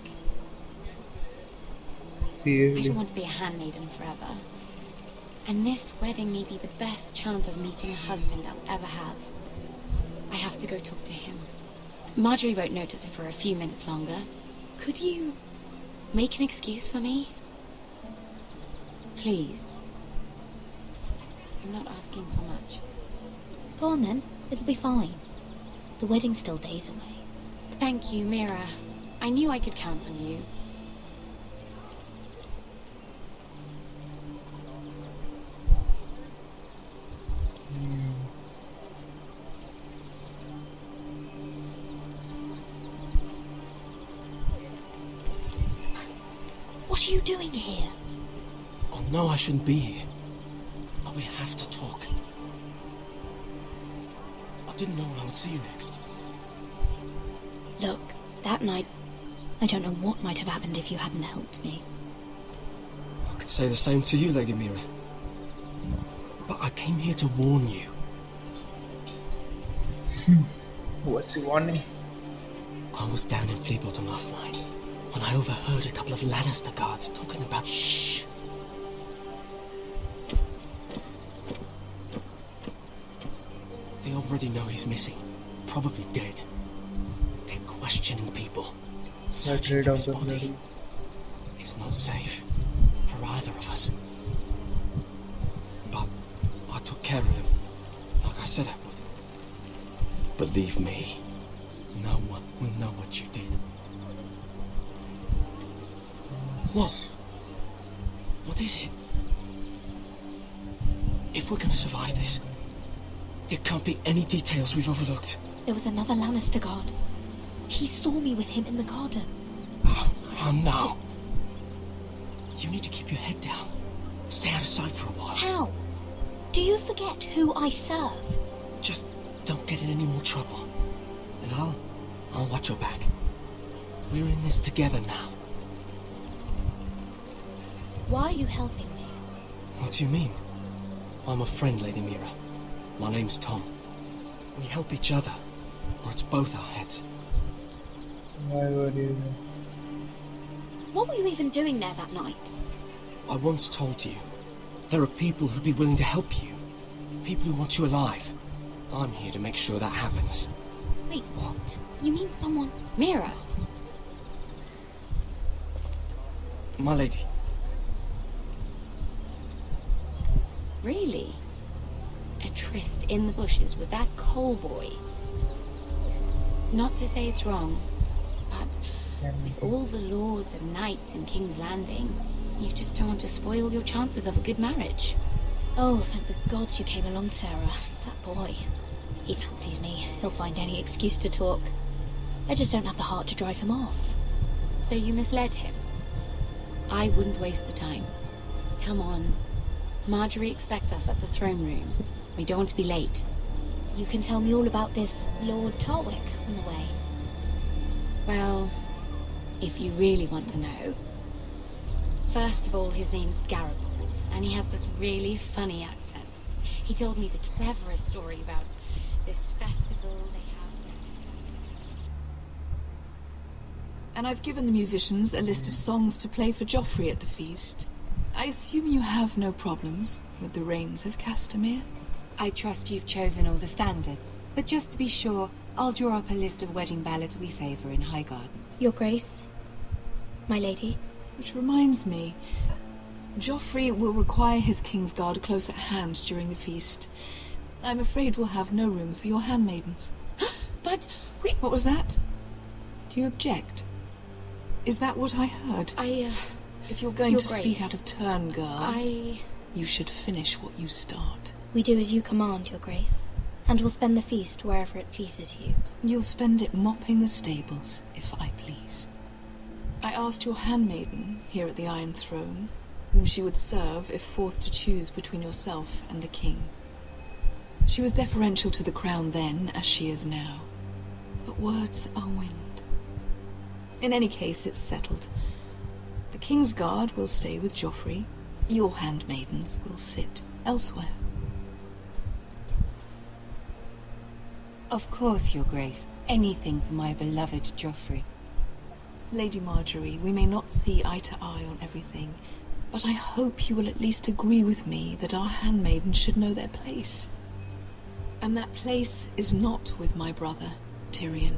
I don't want to be a handmaiden forever. And this wedding may be the best chance of meeting a husband I'll ever have. I have to go talk to him. Marjorie won't notice it for a few minutes longer. Could you make an excuse for me? Please. I'm not asking for much. Go on then. It'll be fine. The wedding's still days away. Thank you, Mira. I knew I could count on you. What are you doing here? I know I shouldn't be here, but we have to talk. I didn't know when I would see you next. Look, that night, I don't know what might have happened if you hadn't helped me. I could say the same to you, Lady Mira. But I came here to warn you. What's he warning? I was down in Fleabottom last night when I overheard a couple of Lannister guards talking about... Shh! They already know he's missing. Probably dead. They're questioning people. Searching for his body. It's not safe for either of us. But I took care of him, like I said I would. Believe me, no one will know what you did. What? What is it? If we're gonna survive this, there can't be any details we've overlooked. There was another Lannister guard. He saw me with him in the garden. Oh no. You need to keep your head down. Stay out of sight for a while. How? Do you forget who I serve? Just don't get in any more trouble. And I'll watch your back. We're in this together now. Why are you helping me? What do you mean? I'm a friend, Lady Mira. My name's Tom. We help each other, or it's both our heads. Why were you? What were you even doing there that night? I once told you, there are people who'd be willing to help you. People who want you alive. I'm here to make sure that happens. Wait, what? You mean someone... Mira. My lady. Really? A tryst in the bushes with that coal boy? Not to say it's wrong, but with all the lords and knights in King's Landing, you just don't want to spoil your chances of a good marriage. Oh, thank the gods you came along, Sarah. That boy. He fancies me. He'll find any excuse to talk. I just don't have the heart to drive him off. So you misled him? I wouldn't waste the time. Come on. Marjorie expects us at the throne room. We don't want to be late. You can tell me all about this Lord Tarwick on the way. Well, if you really want to know. First of all, his name's Garibaldi, and he has this really funny accent. He told me the cleverest story about this festival they have. And I've given the musicians a list of songs to play for Joffrey at the feast. I assume you have no problems with the Rains of Castamere? I trust you've chosen all the standards, but just to be sure, I'll draw up a list of wedding ballads we favor in Highgarden. Your Grace, my lady. Which reminds me, Joffrey will require his Kingsguard close at hand during the feast. I'm afraid we'll have no room for your handmaidens. But What was that? Do you object? Is that what I heard? If you're going Your to Grace, speak out of turn, girl, you should finish what you start. We do as you command, Your Grace, and we'll spend the feast wherever it pleases you. You'll spend it mopping the stables, if I please. I asked your handmaiden here at the Iron Throne whom she would serve if forced to choose between yourself and the king. She was deferential to the crown then, as she is now. But words are wind. In any case, it's settled. The Kingsguard will stay with Joffrey. Your handmaidens will sit elsewhere. Of course, Your Grace. Anything for my beloved Joffrey. Lady Marjorie, we may not see eye to eye on everything, but I hope you will at least agree with me that our handmaidens should know their place. And that place is not with my brother, Tyrion.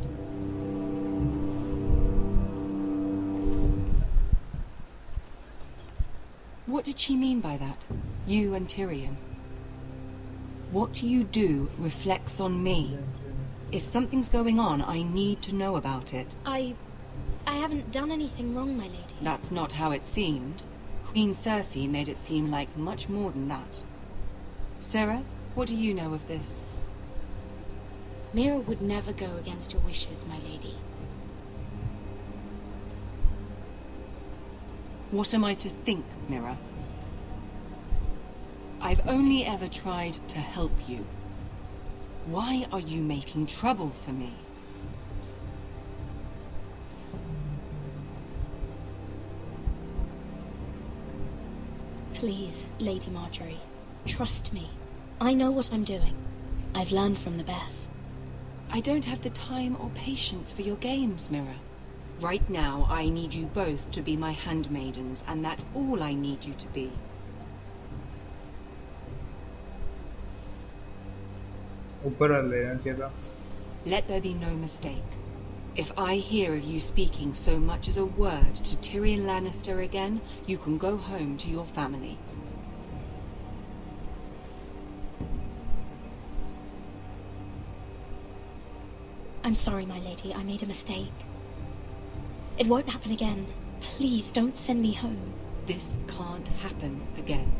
What did she mean by that? You and Tyrion? What you do reflects on me. If something's going on, I need to know about it. I haven't done anything wrong, my lady. That's not how it seemed. Queen Cersei made it seem like much more than that. Sarah, what do you know of this? Mira would never go against your wishes, my lady. What am I to think, Mirror? I've only ever tried to help you. Why are you making trouble for me? Please, Lady Marjorie, trust me. I know what I'm doing. I've learned from the best. I don't have the time or patience for your games, Mirror. Right now, I need you both to be my handmaidens, and that's all I need you to be. ऊपर आ लेना चाहिए था. Let there be no mistake. If I hear of you speaking so much as a word to Tyrion Lannister again, you can go home to your family. I'm sorry, my lady. I made a mistake. It won't happen again. Please don't send me home. This can't happen again.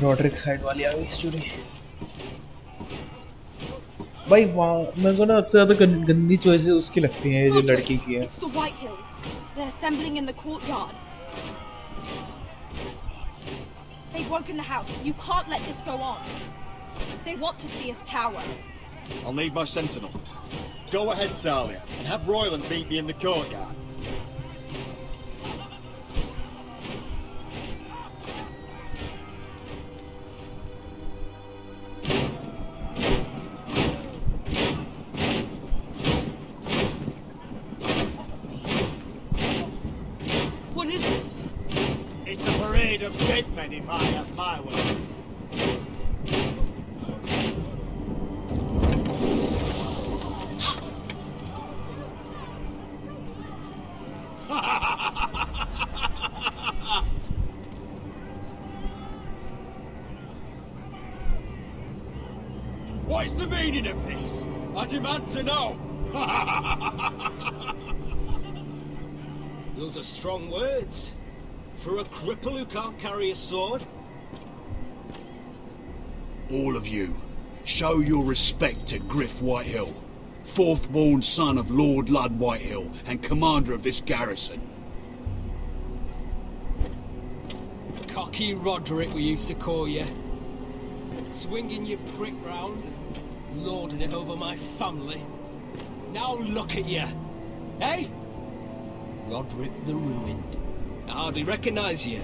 Rodrick side वाली आ गई story. भाई वहाँ मेरे को ना सबसे ज्यादा गंदी चॉइसेस उसकी लगती हैं जो लड़की की है. It's the White Hills. They're assembling in the courtyard. They've woken the house. You can't let this go on. They want to see us cower. I'll need my sentinel. Go ahead, Talia, and have Royland meet me in the courtyard. Of dead men, if I have my way. What is the meaning of this? I demand to know. Those are strong words. For a cripple who can't carry a sword? All of you, show your respect to Griff Whitehill, fourth-born son of Lord Ludd Whitehill and commander of this garrison. Cocky Roderick, we used to call you. Swinging your prick round and lording it over my family. Now look at you, eh? Roderick the Ruined. I hardly recognise you.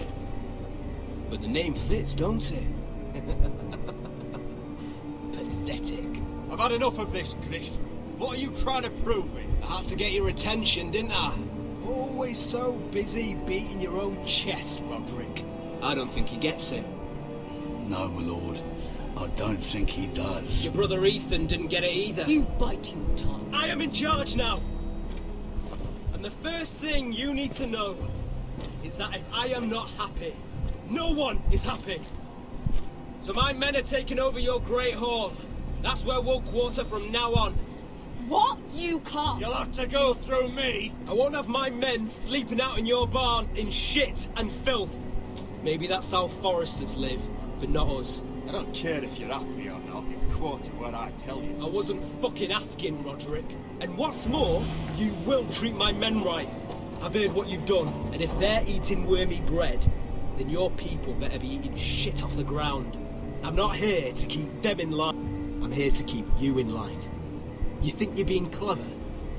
But the name fits, don't it? Pathetic. I've had enough of this, Griff. What are you trying to prove it? I had to get your attention, didn't I? Always so busy beating your own chest, Roderick. I don't think he gets it. No, my lord. I don't think he does. Your brother Ethan didn't get it either. You bite your tongue. I am in charge now. And the first thing you need to know is that if I am not happy, no one is happy. So my men are taking over your Great Hall. That's where we'll quarter from now on. What? You can't. You'll have to go through me. I won't have my men sleeping out in your barn in shit and filth. Maybe that's how foresters live, but not us. I don't care if you're happy or not. You quarter what I tell you. I wasn't fucking asking, Roderick. And what's more, you will treat my men right. I've heard what you've done, and if they're eating wormy bread, then your people better be eating shit off the ground. I'm not here to keep them in line. I'm here to keep you in line. You think you're being clever?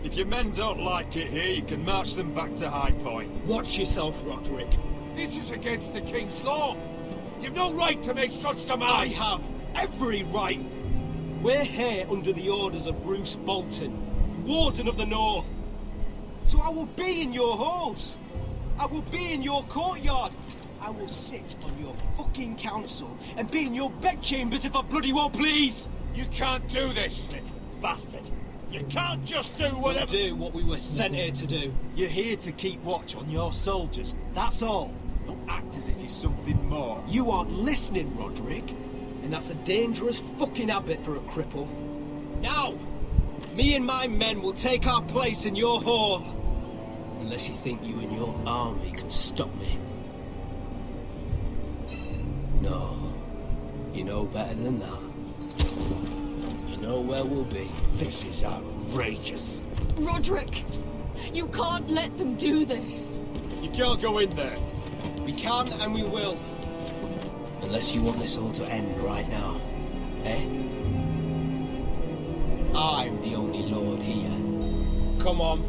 If your men don't like it here, you can march them back to High Point. Watch yourself, Roderick. This is against the King's law. You've no right to make such demands. I have every right. We're here under the orders of Roose Bolton, Warden of the North. So I will be in your halls. I will be in your courtyard. I will sit on your fucking council and be in your bedchambers if I bloody well please. You can't do this, little bastard. You can't just do whatever... We'll do what we were sent here to do. You're here to keep watch on your soldiers. That's all. Don't act as if you're something more. You aren't listening, Roderick. and that's a dangerous fucking habit for a cripple. Now, me and my men will take our place in your hall. Unless you think you and your army can stop me. No, you know better than that. You know where we'll be. This is outrageous. Roderick, you can't let them do this. You can't go in there. We can and we will. Unless you want this all to end right now, eh? I'm the only lord here. Come on.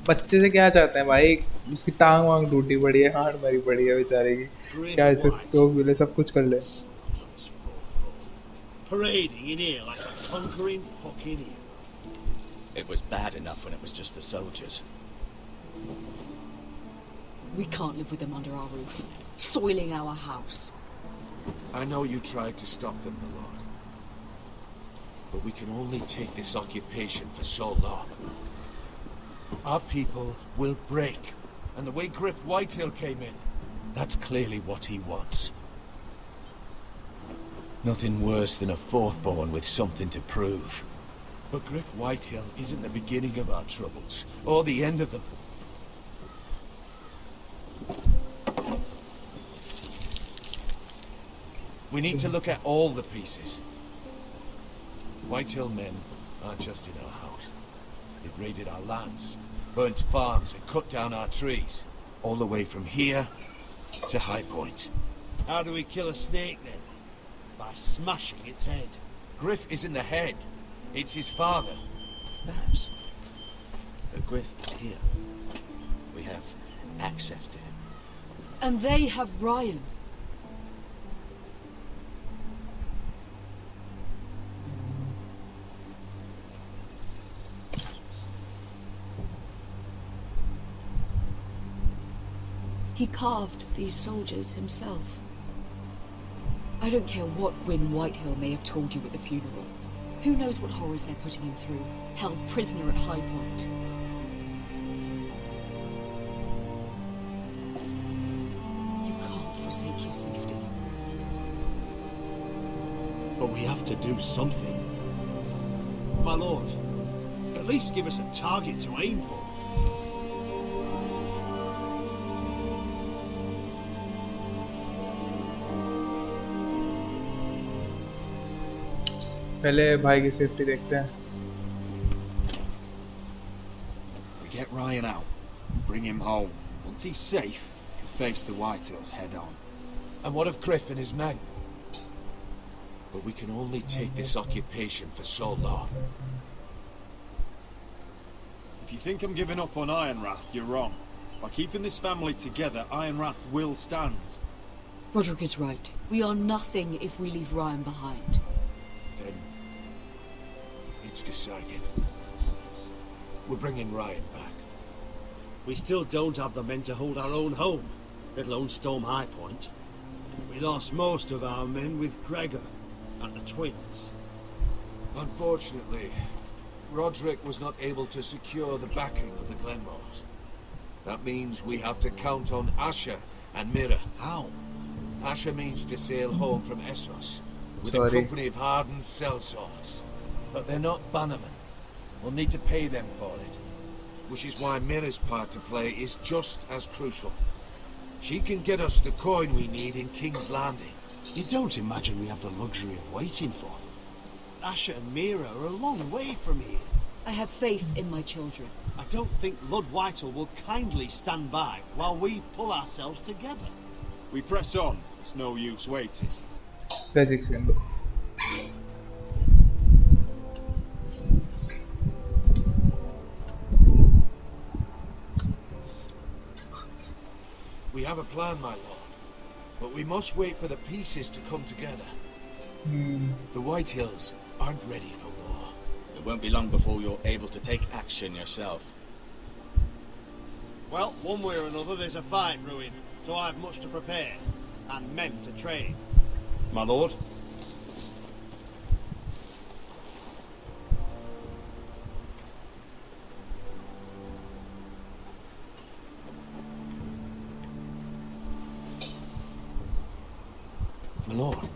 बच्चे से क्या चाहते हैं भाई? उसकी टांग वांग टूटी पड़ी है, हाथ मरी पड़ी है बेचारे की, क्या ऐसे लोग मिले सब कुछ कर ले? Parading in here like a conquering fucking hero. It was bad enough when it was just the soldiers. We can't live with them under our roof, soiling our house. I know you tried to stop them, my lord. But we can only take this occupation for so long. Our people will break. And the way Griff Whitehill came in, that's clearly what he wants. Nothing worse than a fourth-born with something to prove. But Griff Whitehill isn't the beginning of our troubles, or the end of them. We need to look at all the pieces. Whitehill men aren't just in our house. They've raided our lands, burnt farms and cut down our trees, all the way from here to High Point. How do we kill a snake then? By smashing its head. Griff isn't the head, it's his father. Perhaps. But Griff is here. We have access to him. And they have Ryan. He carved these soldiers himself. I don't care what Gwyn Whitehill may have told you at the funeral. Who knows what horrors they're putting him through, held prisoner at High Point. You can't forsake your safety. But we have to do something. My lord, at least give us a target to aim for. पहले भाई की safety देखते हैं. We get Ryan out, bring him home. Once he's safe, we can face the Whitehills head on. And what of Griff and his men? But we can only take this occupation for so long. If you think I'm giving up on Ironrath, you're wrong. By keeping this family together, Ironrath will stand. Roderick is right. We are nothing if we leave Ryan behind. Then it's decided. We're bringing Ryan back. We still don't have the men to hold our own home, let alone storm High Point. We lost most of our men with Gregor and the twins. Unfortunately, Roderick was not able to secure the backing of the Glenmores. That means we have to count on Asher and Mira. How? Asher means to sail home from Essos with a company of hardened sellswords. But they're not bannermen. We'll need to pay them for it. Which is why Mira's part to play is just as crucial. She can get us the coin we need in King's Landing. You don't imagine we have the luxury of waiting for them? Asher and Mira are a long way from here. I have faith in my children. I don't think Lord Whitehill will kindly stand by while we pull ourselves together. We press on. It's no use waiting. We have a plan, my lord. But we must wait for the pieces to come together. The Whitehills aren't ready for war. It won't be long before you're able to take action yourself. Well, one way or another there's a fight brewing, so I've much to prepare, and men to train. My lord? My lord,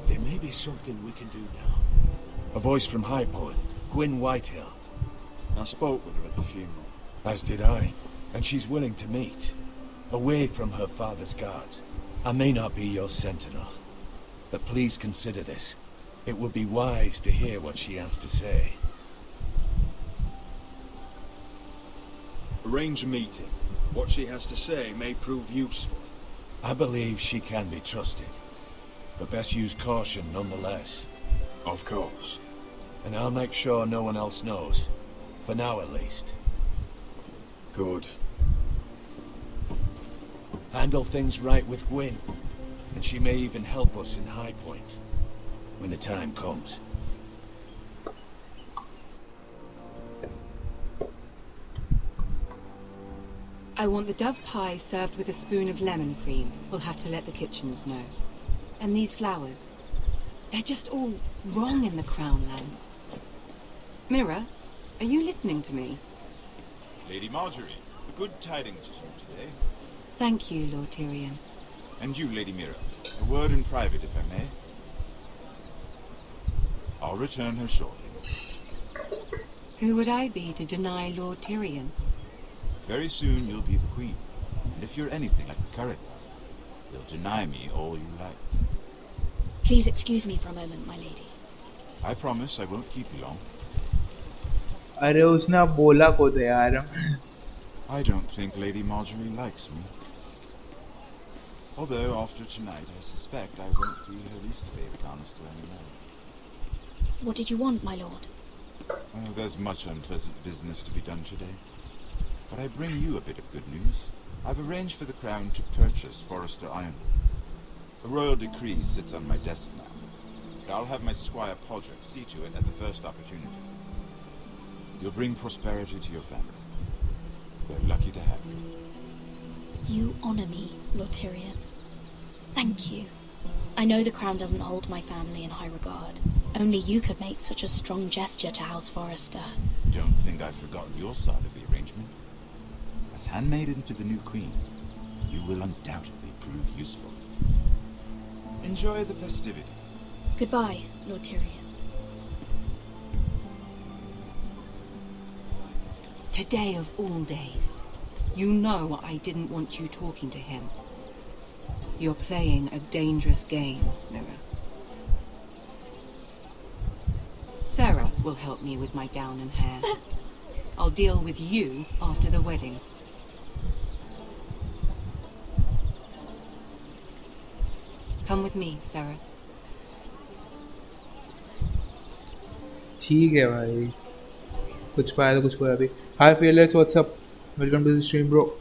there may be something we can do now. A voice from High Point, Gwyn Whitehill. I spoke with her at the funeral. As did I, and she's willing to meet. Away from her father's guards. I may not be your sentinel, but please consider this. It would be wise to hear what she has to say. Arrange a meeting. What she has to say may prove useful. I believe she can be trusted, but best use caution nonetheless. Of course. And I'll make sure no one else knows. For now, at least. Good. Handle things right with Gwyn, and she may even help us in High Point, when the time comes. I want the dove pie served with a spoon of lemon cream. We'll have to let the kitchens know. And these flowers, they're just all wrong in the Crown lands. Mira, are you listening to me? Lady Marjorie, good tidings to you today. Thank you, Lord Tyrion. And you, Lady Mira, a word in private, if I may. I'll return her shortly. Who would I be to deny Lord Tyrion? Very soon you'll be the queen, and if you're anything like Currit, you'll deny me all you like. Please excuse me for a moment, my lady. I promise I won't keep you long. अरे उसने अब बोला को दे यार. I don't think Lady Marjorie likes me. Although after tonight I suspect I won't be her least favorite honester anymore. What did you want, my lord? Oh, there's much unpleasant business to be done today. But I bring you a bit of good news. I've arranged for the Crown to purchase Forrester Iron. The royal decree sits on my desk now. But I'll have my squire Podrick see to it at the first opportunity. You'll bring prosperity to your family. We're lucky to have you. You honor me, Lord Tyrion. Thank you. I know the crown doesn't hold my family in high regard. Only you could make such a strong gesture to House Forrester. Don't think I've forgotten your side of the arrangement. As handmaiden to the new queen, you will undoubtedly prove useful. Enjoy the festivities. Goodbye, Lord Tyrion. Today of all days. You know I didn't want you talking to him. You're playing a dangerous game, Mira. Sarah will help me with my gown and hair. I'll deal with you after the wedding. Come with me, Sarah. ठीक है भाई. कुछ पाया तो कुछ खोया भी. Hi Fearless, what's up? Welcome to the stream, bro.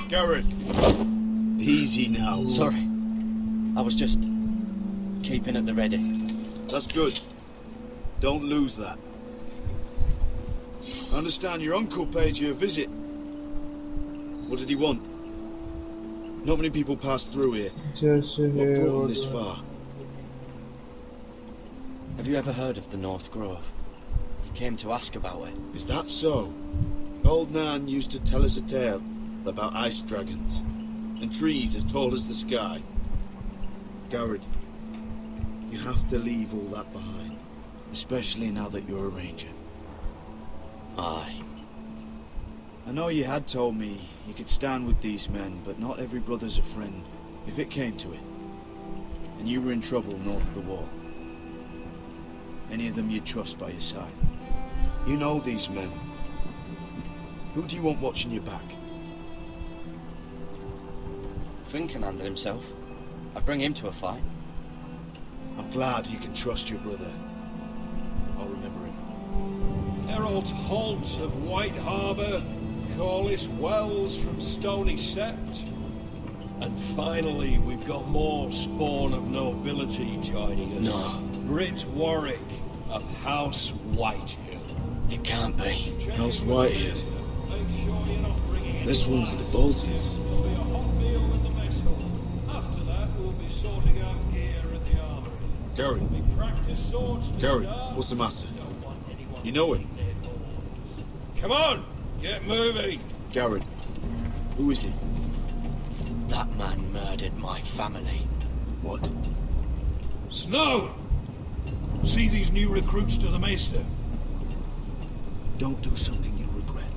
Garrett, easy now. Sorry. I was just keeping at the ready. That's good. Don't lose that. I understand your uncle paid you a visit. What did he want? Not many people pass through here. Just what brought him this far? Have you ever heard of the North Grove? He came to ask about it. Is that so? Old Nan used to tell us a tale about ice dragons and trees as tall as the sky. Garrett, you have to leave all that behind, especially now that you're a ranger. Aye. I know you had told me you could stand with these men, but not every brother's a friend, if it came to it. And you were in trouble north of the wall. Any of them you'd trust by your side. You know these men. Who do you want watching your back? Finn commanded himself. I bring him to a fight. I'm glad you can trust your brother. I'll remember him. Herald Holt of White Harbour, Corliss Wells from Stony Sept. And finally, we've got more spawn of nobility joining us. No. Britt Warwick of House Whitehill. It can't be. House Whitehill. This one for the Boltons. Garrett. Garrett, what's the matter? You know him? Come on, get moving. Garrett, who is he? That man murdered my family. What? Snow! See these new recruits to the Maester? Don't do something you'll regret.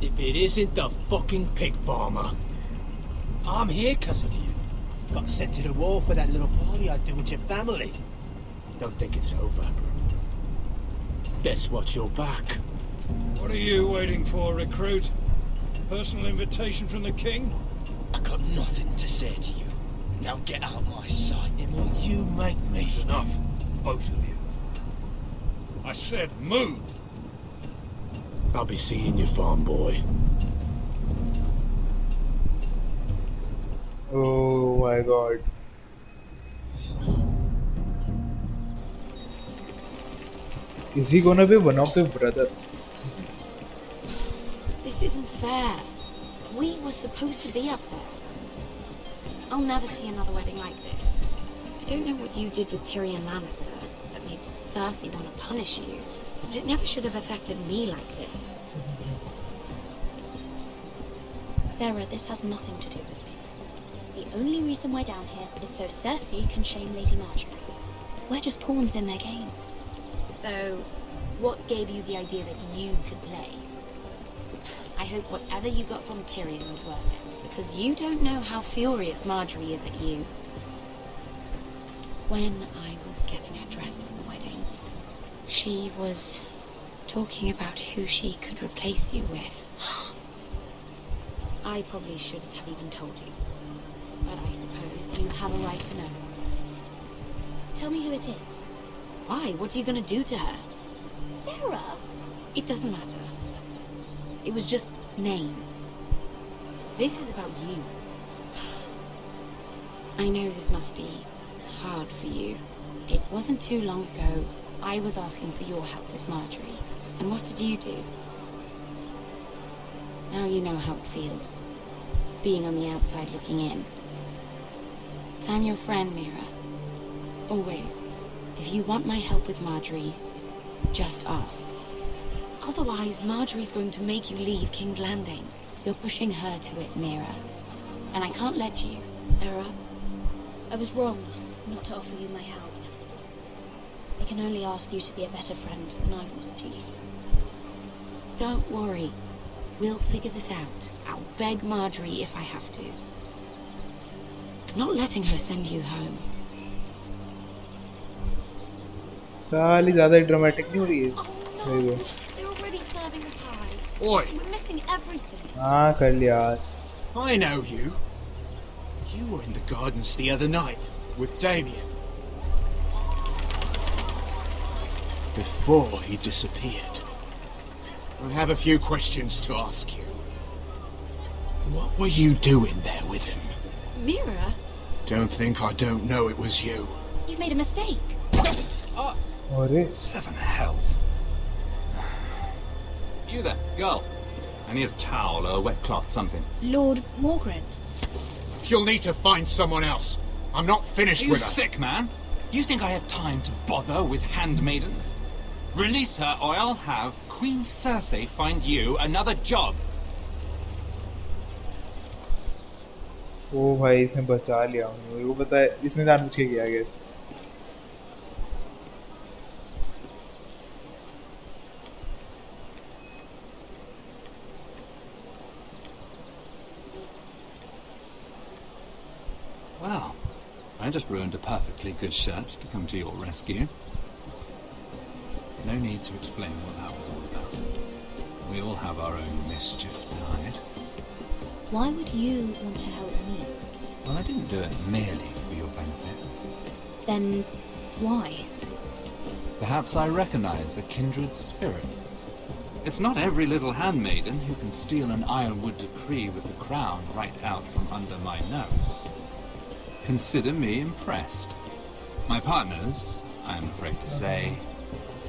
If it isn't the fucking pig farmer. I'm here 'cause of you. Got sent to the war for that little party I do with your family. Don't think it's over. Best watch your back. What are you waiting for, recruit? Personal invitation from the king? I got nothing to say to you. Now get out my sight. And will you make me? That's enough, both of you. I said move! I'll be seeing you, farm boy. Oh my god. Is he gonna be one of the brother? This isn't fair. We were supposed to be up there. I'll never see another wedding like this. I don't know what you did with Tyrion Lannister that made Cersei want to punish you, but it never should have affected me like this. Sarah, this has nothing to do with me. The only reason we're down here is so Cersei can shame Lady Marjorie. We're just pawns in their game. So, what gave you the idea that you could play? I hope whatever you got from Tyrion was worth it, because you don't know how furious Marjorie is at you. When I was getting her dressed for the wedding, she was talking about who she could replace you with. I probably shouldn't have even told you, but I suppose you have a right to know. Tell me who it is. Why? What are you going to do to her? Sarah! It doesn't matter. It was just names. This is about you. I know this must be hard for you. It wasn't too long ago I was asking for your help with Marjorie. And what did you do? Now you know how it feels, being on the outside looking in. But I'm your friend, Mira. Always. If you want my help with Marjorie, just ask. Otherwise, Marjorie's going to make you leave King's Landing. You're pushing her to it, Mira. And I can't let you. Sarah, I was wrong not to offer you my help. I can only ask you to be a better friend than I was to you. Don't worry. We'll figure this out. I'll beg Marjorie if I have to. I'm not letting her send you home. साली ज़्यादा dramatic नहीं हो रही है? Oh no! They're already serving the pie. Oi! We're missing everything. हाँ कर लिया आज. I know you. You were in the gardens the other night with Damien. Before he disappeared. I have a few questions to ask you. What were you doing there with him? Mira? Don't think I don't know it was you. You've made a mistake. अरे. 7 hells. You there, girl. I need a towel or a wet cloth, something. Lord Morgren. You'll need to find someone else. I'm not finished Are you with her. sick, man? You think I have time to bother with handmaidens? Release her, or I'll have Queen Cersei find you another job. ओ भाई इसने बचा लिया मुझे. वो पता है इसने जानबूझ के किया gas. Well, I just ruined a perfectly good shirt to come to your rescue. No need to explain what that was all about. We all have our own mischief to hide. Why would you want to help me? Well, I didn't do it merely for your benefit. Then why? Perhaps I recognize a kindred spirit. It's not every little handmaiden who can steal an ironwood decree with the crown right out from under my nose. Consider me impressed. My partners, I am afraid to say,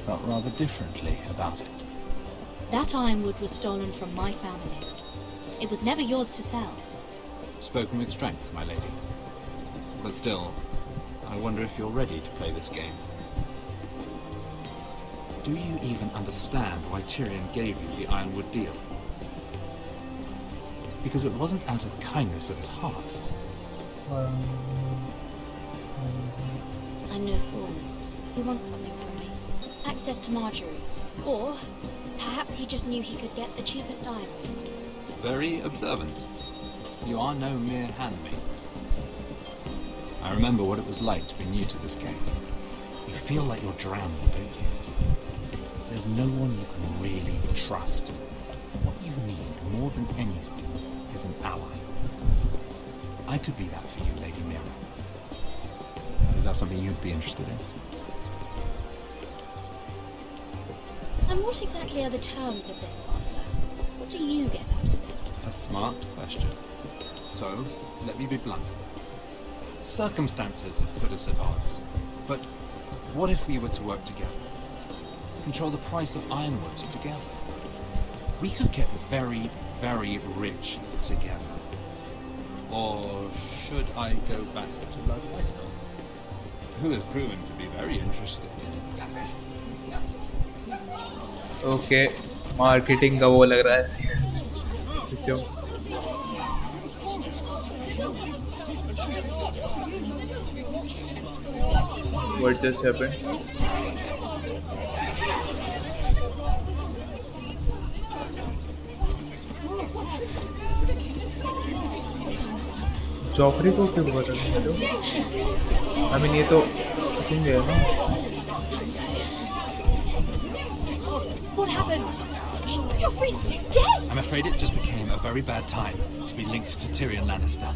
felt rather differently about it. That ironwood was stolen from my family. It was never yours to sell. Spoken with strength, my lady. But still, I wonder if you're ready to play this game. Do you even understand why Tyrion gave you the Ironwood deal? Because it wasn't out of the kindness of his heart. I'm no fool. He wants something from me. Access to Marjorie. Or perhaps he just knew he could get the cheapest ironwood. Very observant. You are no mere handmaid. I remember what it was like to be new to this game. You feel like you're drowning, don't you? There's no one you can really trust. What you need, more than anything, is an ally. I could be that for you, Lady Mira. Is that something you'd be interested in? And what exactly are the terms of this offer? What do you get out of it? A smart question. So, let me be blunt. Circumstances have put us at odds. But what if we were to work together? Control the price of ironwood together? We could get very, very rich together. Or should I go back to Ludwig, who has proven to be very interested in it? Okay, marketing का वो लग रहा है system. What just happened? Joffrey को क्यों पता नहीं तो? I mean ये तो किंग है ना? What happened? Joffrey's dead! I'm afraid it just became a very bad time to be linked to Tyrion Lannister.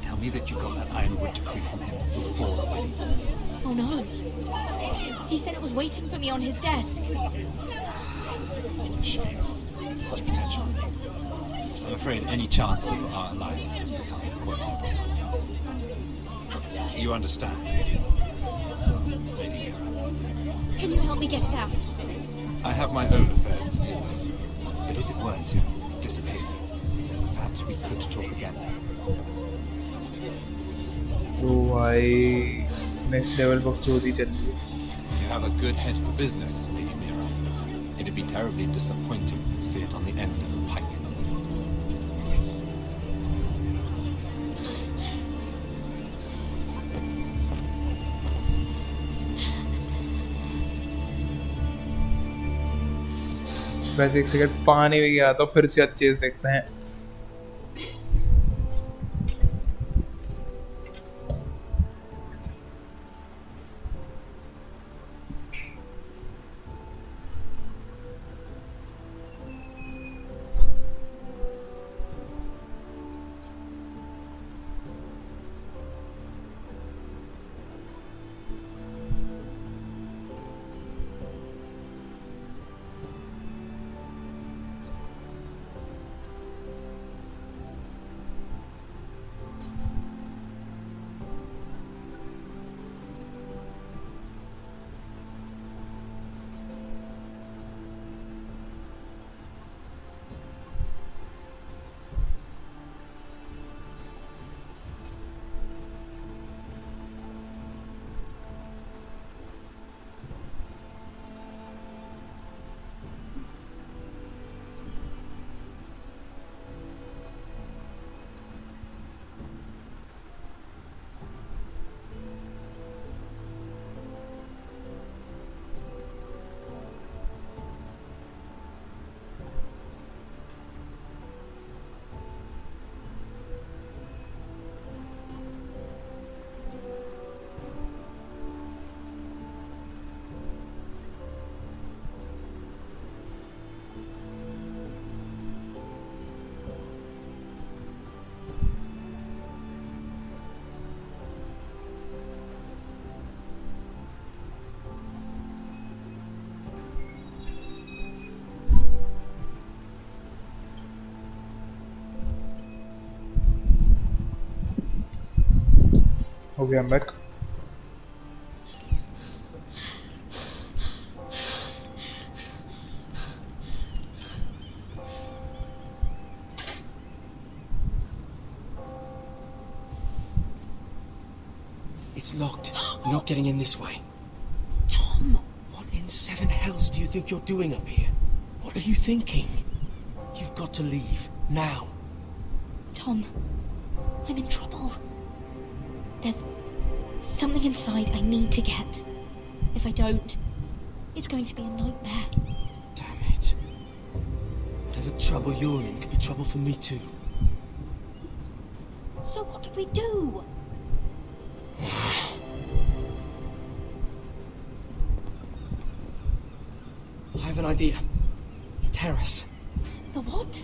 Tell me that you got that ironwood decree from him before the wedding. Oh no. He said it was waiting for me on his desk. Shame. Such potential. I'm afraid any chance of our alliance has become quite impossible. You understand, Lady Mira? Can you help me get it out? I have my own affairs to deal with, but if it were to dissipate, perhaps we could talk again. तो भाई next level बकचोदी चल रही है. You have a good head for business, Lady Mira. It'd be terribly disappointing to see it on the end of a pike. वैसे एक second पानी भी गया तो फिर से अच्छे से देखते हैं. Okay, I'm back. It's locked. You're not getting in this way. Tom! What in in seven hells do you think you're doing up here? What are you thinking? You've got to leave, now. Tom, I'm in trouble. There's something inside I need to get. If I don't, it's going to be a nightmare. Damn it. Whatever trouble you're in could be trouble for me too. So what do we do? I have an idea. The terrace. The what?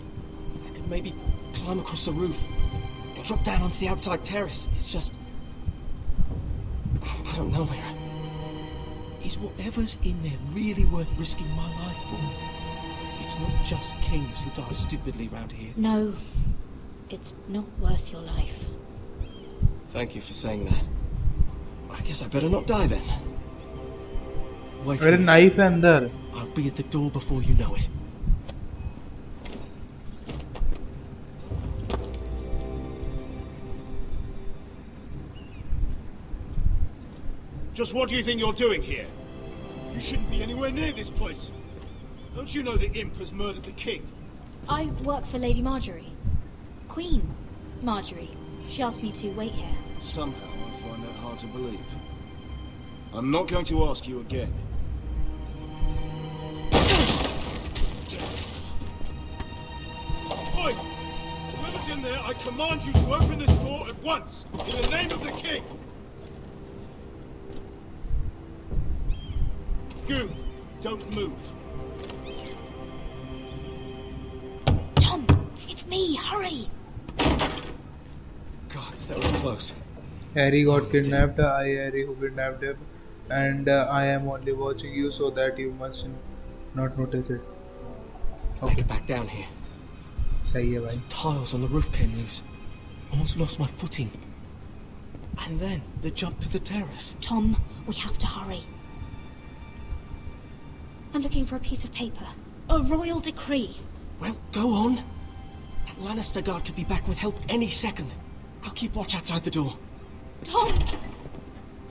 I could maybe climb across the roof and drop down onto the outside terrace. It's just... I don't know, Mira. Is whatever's in there really worth risking my life for? It's not just kings who die stupidly round here. No, it's not worth your life. Thank you for saying that. I guess I better not die then. Wait. अरे knife है अंदर. I'll be at the door before you know it. Just what do you think you're doing here? You shouldn't be anywhere near this place. Don't you know the imp has murdered the king? I work for Lady Marjorie. Queen Marjorie. She asked me to wait here. Somehow I find that hard to believe. I'm not going to ask you again. Oi! Whoever's in there, I command you to open this door at once! In the name of the king! You don't move. Tom, it's me. Hurry! Gods, that was close. Harry got kidnapped. I, Harry, who kidnapped him, and I am only watching you so that you must not notice it. Make it back down here. सही है भाई. Tiles on the roof came loose. Almost lost my footing. And then the jump to the terrace. Tom, we have to hurry. I'm looking for a piece of paper. A royal decree. Well, go on. That Lannister guard could be back with help any second. I'll keep watch outside the door. Tom!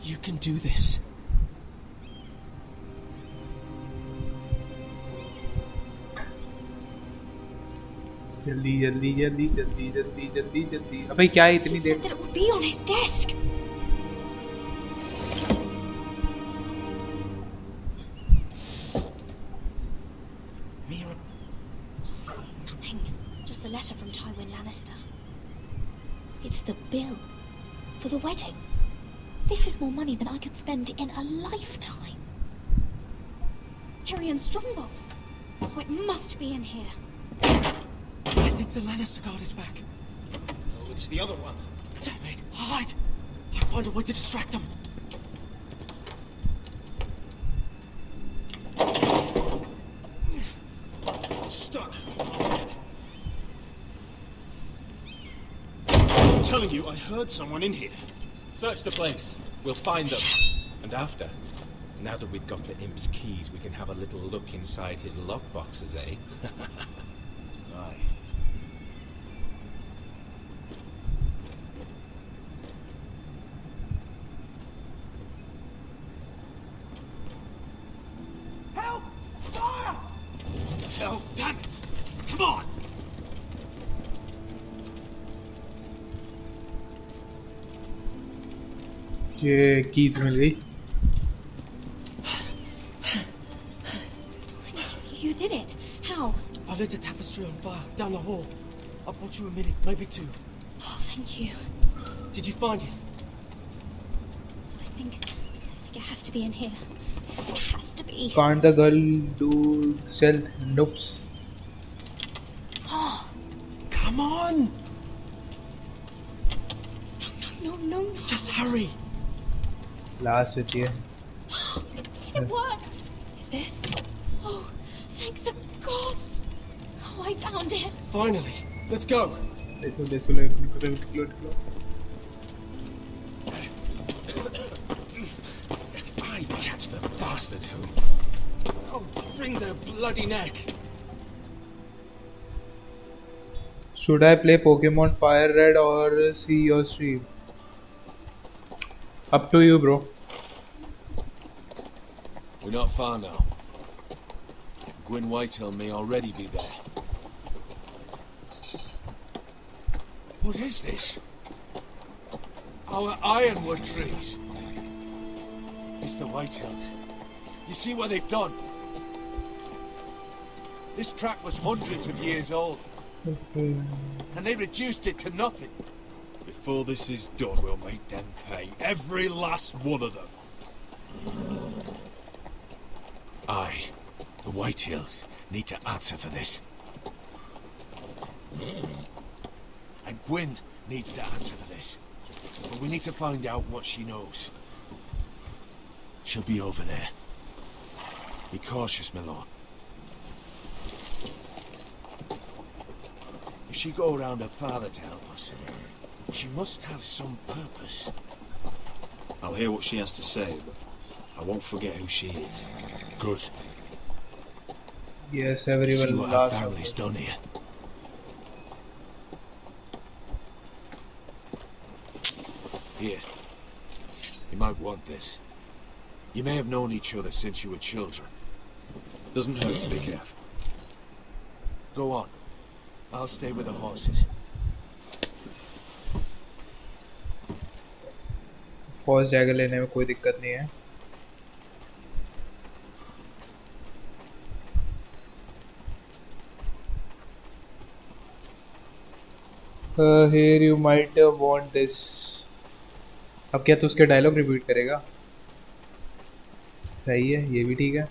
You can do this. जल्दी जल्दी जल्दी जल्दी जल्दी जल्दी जल्दी. अबे क्या है इतनी देर? He said that it would be on his desk. Mira. Nothing. Just a letter from Tywin Lannister. It's the bill for the wedding. This is more money than I could spend in a lifetime. Tyrion's strongbox. Oh, it must be in here. I think the Lannister guard is back. Oh, it's the other one. Damn it! Hide! I'll find a way to distract them. Stuck. I'm telling you, I heard someone in here. Search the place. We'll find them. And after, now that we've got the imp's keys, we can have a little look inside his lockboxes, eh? Aye. Help! Fire! Hell, damn it! Come on! ये keys मिल गई. You did it. How? I lit a tapestry on fire down the hall. I bought you a minute, maybe two. Oh, thank you. Did you find it? I think it has to be in here. It has to be. Can't the girl do stealth? Nope. Oh, Come on! no. Just hurry. Last with you. It worked. Is this? Oh, thank the gods. Oh, I found it. Finally. Let's go. देखो निकलो. If I catch the bastard who... I'll wring their bloody neck. Should I play Pokemon Fire Red or see your stream? Up to you, bro. We're not far now. Gwyn Whitehall may already be there. What is this? Our ironwood trees. Mr. Whitehills, you see what they've done? This track was hundreds of years old. And they reduced it to nothing. Before this is done, we'll make them pay. Every last one of them. Aye. The Whitehills need to answer for this. And Gwyn needs to answer for this. But we need to find out what she knows. She'll be over there. Be cautious, my lord. If she go around her father to help us, she must have some purpose. I'll hear what she has to say, but I won't forget who she is. Good. Yes, See everyone what her last. family's done here. Here. You might want this. You may have known each other since you were children. Doesn't hurt to be careful. Go on. I'll stay with the horses. फौज जाकर लेने में कोई दिक्कत नहीं है. Here you might want this. अब क्या तू उसके डायलॉग रिपीट करेगा? सही है, ये भी ठीक है.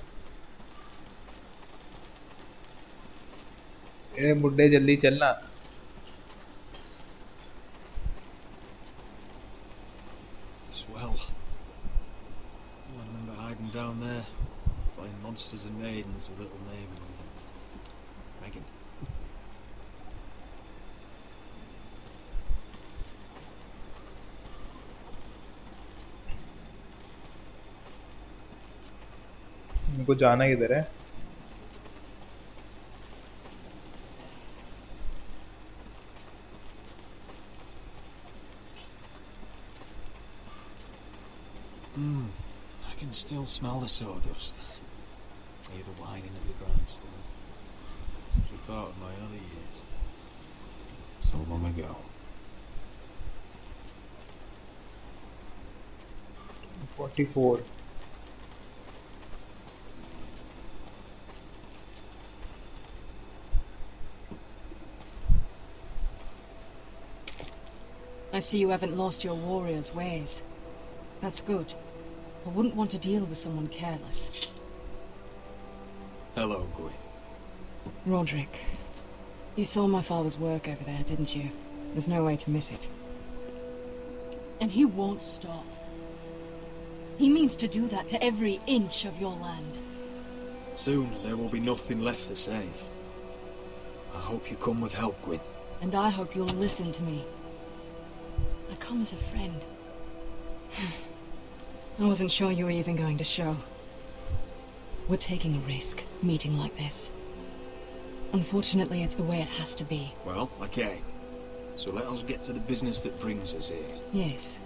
ए बुड्ढे जल्दी चलना. Swell. I remember hiding down there, fighting monsters and maidens with little name on them. Megan. इनको जाना किधर है? I can still smell the sawdust. Hear the whining of the grindstone. It's a part of my early years. So long ago. 44. I see you haven't lost your warrior's ways. That's good. I wouldn't want to deal with someone careless. Hello, Gwyn. Roderick, you saw my father's work over there, didn't you? There's no way to miss it. And he won't stop. He means to do that to every inch of your land. Soon there will be nothing left to save. I hope you come with help, Gwyn. And I hope you'll listen to me. I come as a friend. I wasn't sure you were even going to show. We're taking a risk, meeting like this. Unfortunately, it's the way it has to be. Well, I came. So let us get to the business that brings us here. Yes,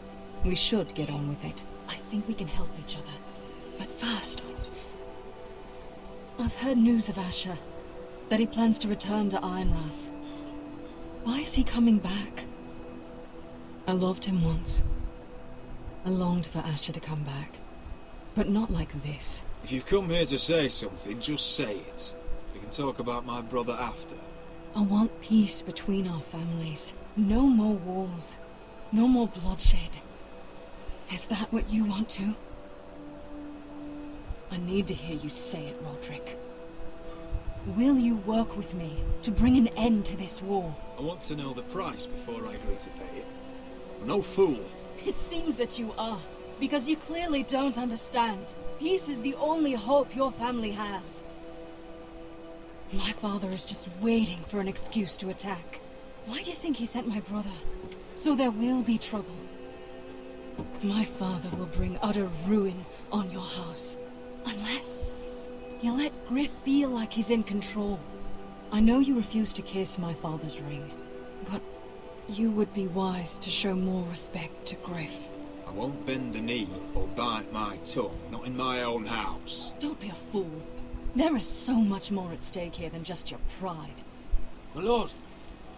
we should get on with it. I think we can help each other. But first, I've heard news of Asher. That he plans to return to Ironrath. Why is he coming back? I loved him once. I longed for Asher to come back. But not like this. If you've come here to say something, just say it. We can talk about my brother after. I want peace between our families. No more wars. No more bloodshed. Is that what you want too? I need to hear you say it, Roderick. Will you work with me to bring an end to this war? I want to know the price before I agree to pay it. I'm no fool. It seems that you are, because you clearly don't understand. Peace is the only hope your family has. My father is just waiting for an excuse to attack. Why do you think he sent my brother? So there will be trouble. My father will bring utter ruin on your house. Unless you let Griff feel like he's in control. I know you refuse to kiss my father's ring, but you would be wise to show more respect to Griff. I won't bend the knee or bite my tongue, not in my own house. Don't be a fool. There is so much more at stake here than just your pride. My lord,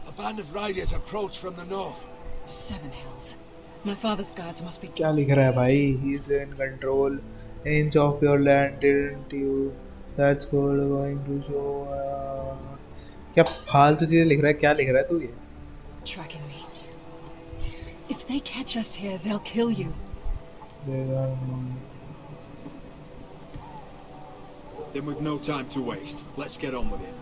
a band of riders approach from the north. 7 hells. My father's guards must be... क्या लिख रहा है भाई? He is in control inch of your land, didn't you? That's good, going to show. क्या फालतू चीजें लिख रहा है? क्या लिख रहा है तू ये? Tracking me. If they catch us here, they'll kill you. Then we've no time to waste. Let's get on with it.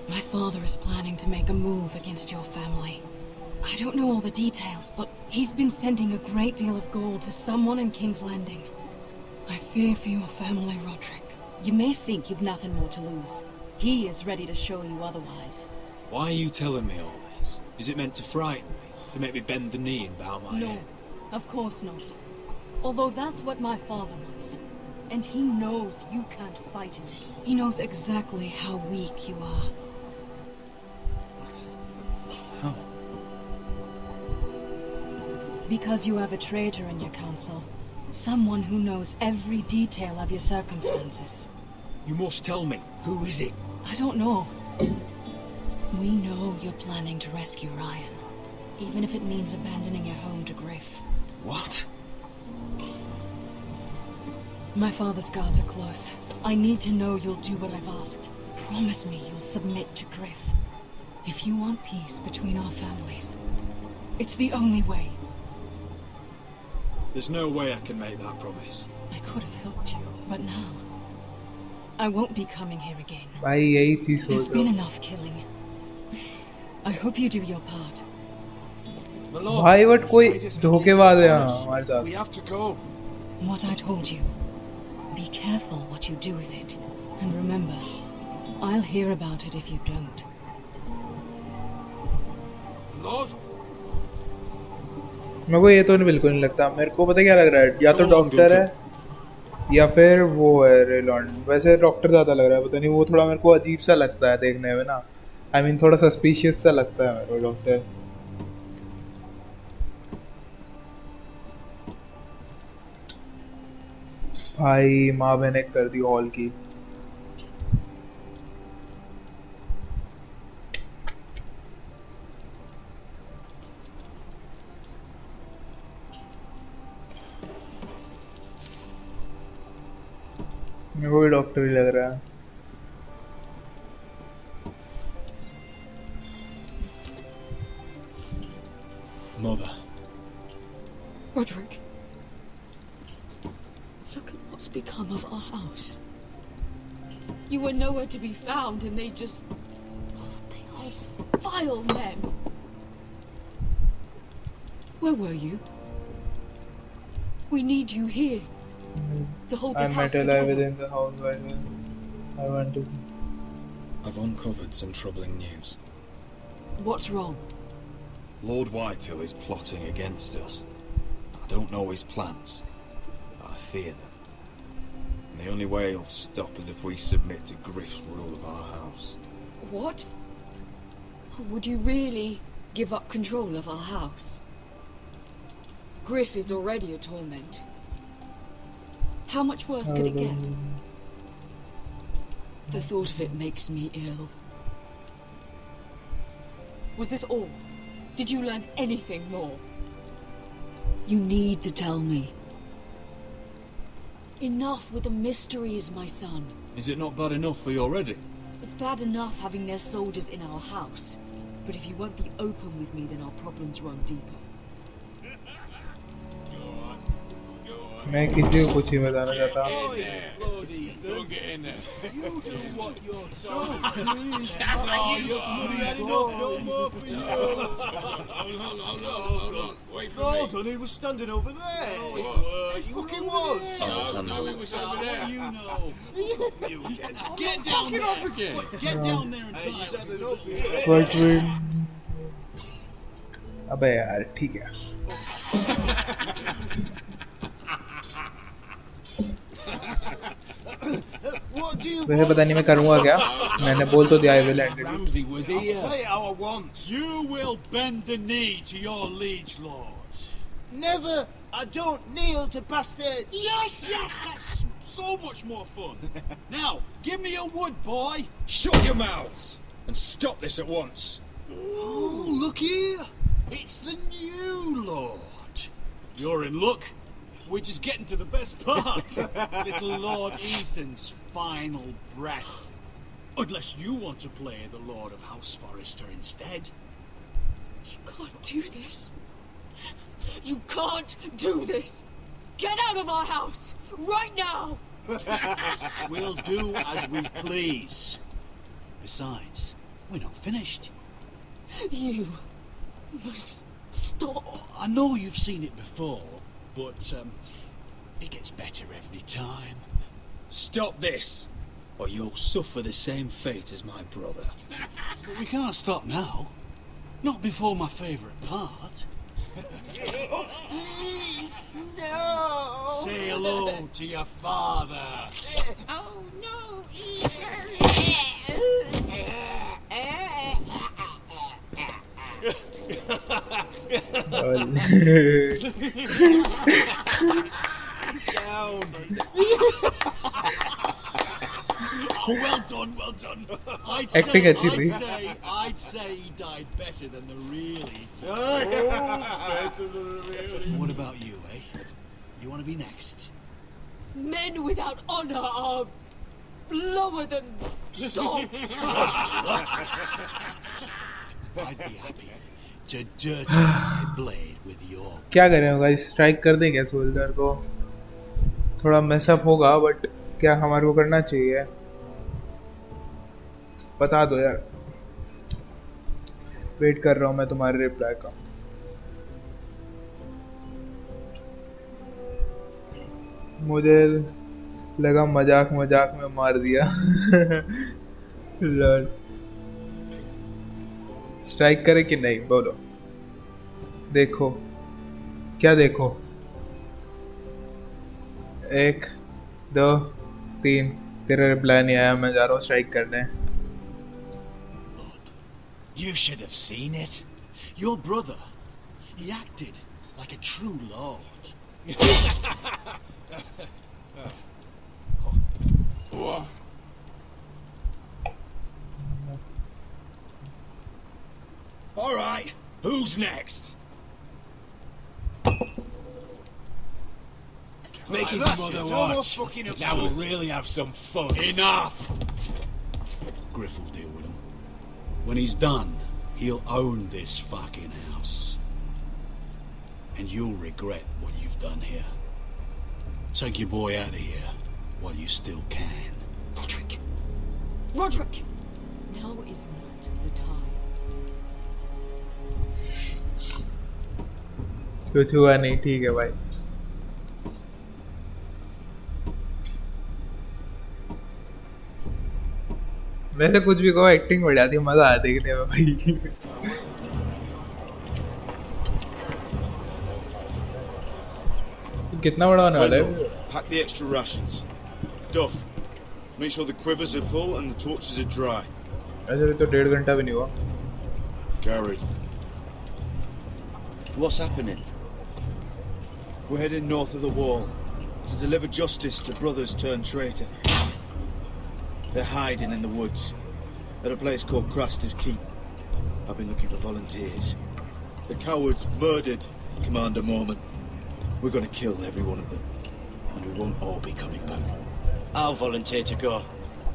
My father is planning to make a move against your family. I don't know all the details, but he's been sending a great deal of gold to someone in King's Landing. I fear for your family, Roderick. You may think you've nothing more to lose. He is ready to show you otherwise. Why are you telling me all this? Is it meant to frighten me? To make me bend the knee and bow my No, head? of course not. Although that's what my father wants. And he knows you can't fight him. He knows exactly how weak you are. How? Because you have a traitor in your council. Someone who knows every detail of your circumstances. You must tell me. Who is it? I don't know. We know you're planning to rescue Ryan. Even if it means abandoning your home to Griff. What? My father's guards are close. I need to know you'll do what I've asked. Promise me you'll submit to Griff. If you want peace between our families, it's the only way. There's no way I can make that promise. I could have helped you, but now I won't be coming here again. भाई यही चीज सोच There's रहा been हूँ. enough killing. I hope you do your part. भाई but कोई धोखेबाज है यहाँ हमारे साथ. We have to go. What I told you. Be careful what you do with it. And remember, I'll hear about it if you don't. Lord? मेरे को ये तो बिल्कुल नहीं लगता. मेरे को पता क्या लग रहा है, या तो डॉक्टर है या फिर वो है रेलॉन्ड. वैसे डॉक्टर ज़्यादा लग रहा है, पता नहीं, वो थोड़ा मेरे को अजीब सा लगता है देखने में ना. I mean, थोड़ा सस्पिशियस सा लगता है मेरे को डॉक्टर. भाई माँ बहने कर दी हॉल की. मेरे को भी डॉक्टर ही लग रहा है. Mother. Roderick. Look at what's become of our house. You were nowhere to be found and they just... Oh, they are vile men. Where were you? We need you here. To hold this I'm house not alive together. within the house right now. I want to. I've uncovered some troubling news. What's wrong? Lord Whitehill is plotting against us. I don't know his plans, but I fear them. And the only way he'll stop is if we submit to Griff's rule of our house. What? Would you really give up control of our house? Griff is already a torment. How much worse could it get? The thought of it makes me ill. Was this all? Did you learn anything more? You need to tell me. Enough with the mysteries, my son. Is it not bad enough for you already? It's bad enough having their soldiers in our house. But if you won't be open with me, then our problems run deeper. मैं किसी को कुछ ही बताना चाहता. Don't get in there. You do what you're told. No more for you. Hold on. Wait for me. Hold on, he was standing over there. He fucking was. No, he was over there. You know. Get down there. Off again. Get down there and die. What will? अबे यार ठीक है. वैसे पता नहीं मैं करूँगा क्या. मैंने बोल तो दिया I will end it. Ramsay was here. Play it how I want. You will bend the knee to your liege lord. Never. I don't kneel to bastards. Yes, that's so much more fun. Now, give me your wood, boy. Shut your mouths and stop this at once. Oh, look here. It's the new Lord. You're in luck. We're just getting to the best part. Little Lord Ethan's final breath. Unless you want to play the Lord of House Forrester instead. You can't do this. You can't do this. Get out of our house, right now! We'll do as we please. Besides, we're not finished. You must stop. I know you've seen it before, but it gets better every time. Stop this, or you'll suffer the same fate as my brother. But we can't stop now. Not before my favourite part. Please, no! Say hello to your father. Oh, no, Down. Oh, well done, well done. I'd say he died better than the real Ethan. Better than the real Ethan. What about you, eh? You want to be next? Men without honor are lower than dogs. I'd be happy to dirty my blade with your... क्या करें guys, strike कर दें क्या soldier को? थोड़ा mess up होगा, but क्या हमारे को करना चाहिए? बता दो यार, वेट कर रहा हूँ मैं तुम्हारे रिप्लाई का। मुझे लगा मजाक मजाक में मार दिया। लॉर्ड, स्ट्राइक करे कि नहीं बोलो? देखो क्या देखो, 1 2 3, तेरा रिप्लाई नहीं आया, मैं जा रहा हूँ स्ट्राइक करने। You should have seen it. Your brother, he acted like a true lord. All right, who's next? Make his mother watch. Now we'll really have some fun. Enough! Griff will deal with him. When he's done, he'll own this fucking house. And you'll regret what you've done here. Take your boy out of here while you still can. Roderick! Roderick! Now is not the time. कुछ हुआ नहीं, ठीक है भाई। वैसे कुछ भी कहो, एक्टिंग बढ़िया थी, मजा आया देखने में भाई। कितना बड़ा होने वाला है? Pack the extra rations. Duff, make sure the quivers are full and the torches are dry. ऐसे भी तो 1.5 घंटा भी नहीं हुआ। Garrett. What's happening? We're heading north of the wall to deliver justice to brothers turned traitor. They're hiding in the woods at a place called Craster's Keep. I've been looking for volunteers. The cowards murdered Commander Mormon. We're going to kill every one of them, and we won't all be coming back. I'll volunteer to go.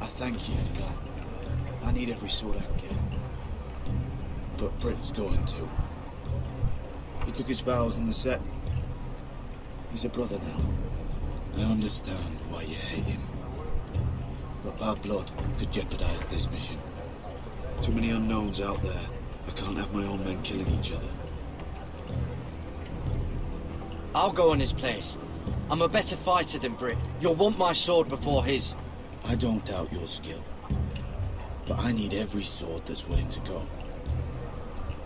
I thank you for that. I need every sword I can get. But Britt's going too. He took his vows in the sect. He's a brother now. I understand why you hate him. But bad blood could jeopardize this mission. Too many unknowns out there. I can't have my own men killing each other. I'll go in his place. I'm a better fighter than Britt. You'll want my sword before his. I don't doubt your skill. But I need every sword that's willing to go.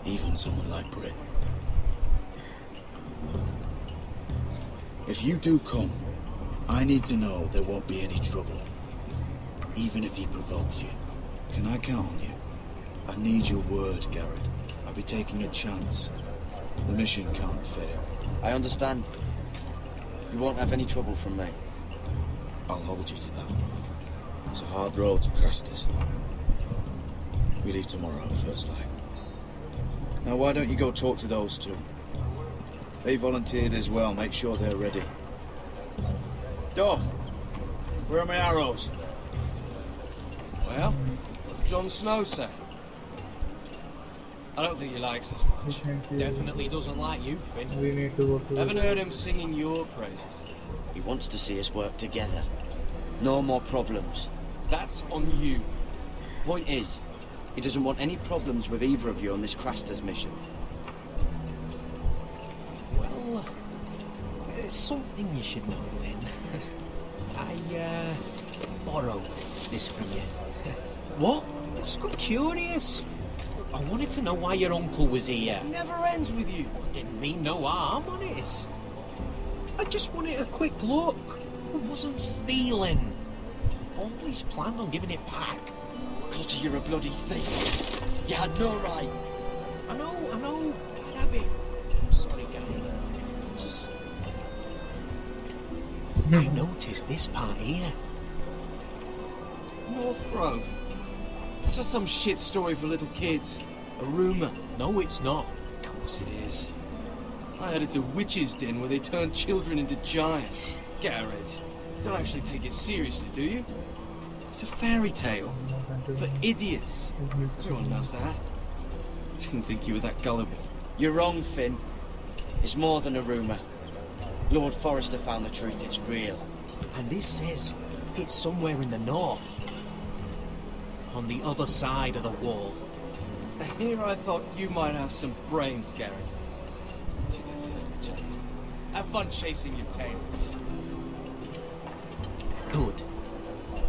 Even someone like Britt. If you do come, I need to know there won't be any trouble. Even if he provokes you. Can I count on you? I need your word, Garrett. I'll be taking a chance. The mission can't fail. I understand. You won't have any trouble from me. I'll hold you to that. It's a hard road to Crestus. We leave tomorrow, first light. Now why don't you go talk to those two? They volunteered as well. Make sure they're ready. Dove, where are my arrows? Well, Jon Snow said. I don't think he likes us much. Definitely doesn't like you, Finn. We need to go to. Haven't heard him singing your praises. He wants to see us work together. No more problems. That's on you. Point is, he doesn't want any problems with either of you on this Crestus mission. Well, there's something you should know then. I borrowed this from you. What? I just got curious. I wanted to know why your uncle was here. Never ends with you. Didn't mean no harm, honest. I just wanted a quick look. I wasn't stealing. Always planned on giving it back. Cotter, you're a bloody thief. You had no right. I know. Bad habit. I'm sorry, Gary. Just... I noticed this part here. North Grove. It's just some shit story for little kids. A rumour. No, it's not. Of course it is. I heard it's a witch's den where they turn children into giants. Garrett, you don't actually take it seriously, do you? It's a fairy tale. For idiots. Everyone knows that. Didn't think you were that gullible. You're wrong, Finn. It's more than a rumour. Lord Forrester found the truth, it's real. And this says it's somewhere in the north. On the other side of the wall. Here I thought you might have some brains, Garrett. To deserve each other. Have fun chasing your tails. Good.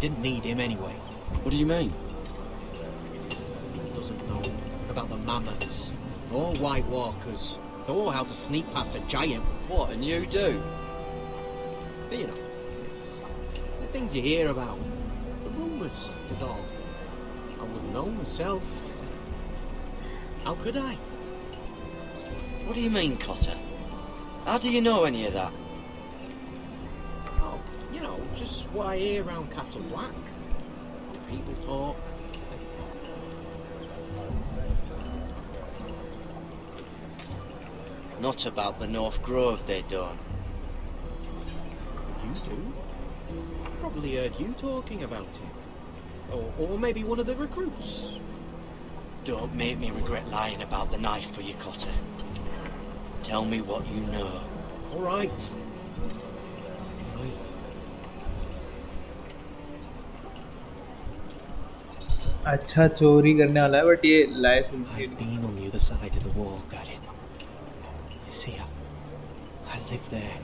Didn't need him anyway. What do you mean? He doesn't know about the mammoths, or White Walkers, or how to sneak past a giant. What, and you do? You know, the things you hear about. The rumours is all. I wouldn't know myself. How could I? What do you mean, Cotter? How do you know any of that? Oh, you know, just what I hear around Castle Black. People talk. Not about the North Grove, they don't. You do? Probably heard you talking about it. Or maybe one of the recruits. Don't make me regret lying about the knife for you, Cotter. Tell me what you know. All right. अच्छा चोरी करने वाला है but ये licence I've been on the other side of the wall, got it. You see, I live there,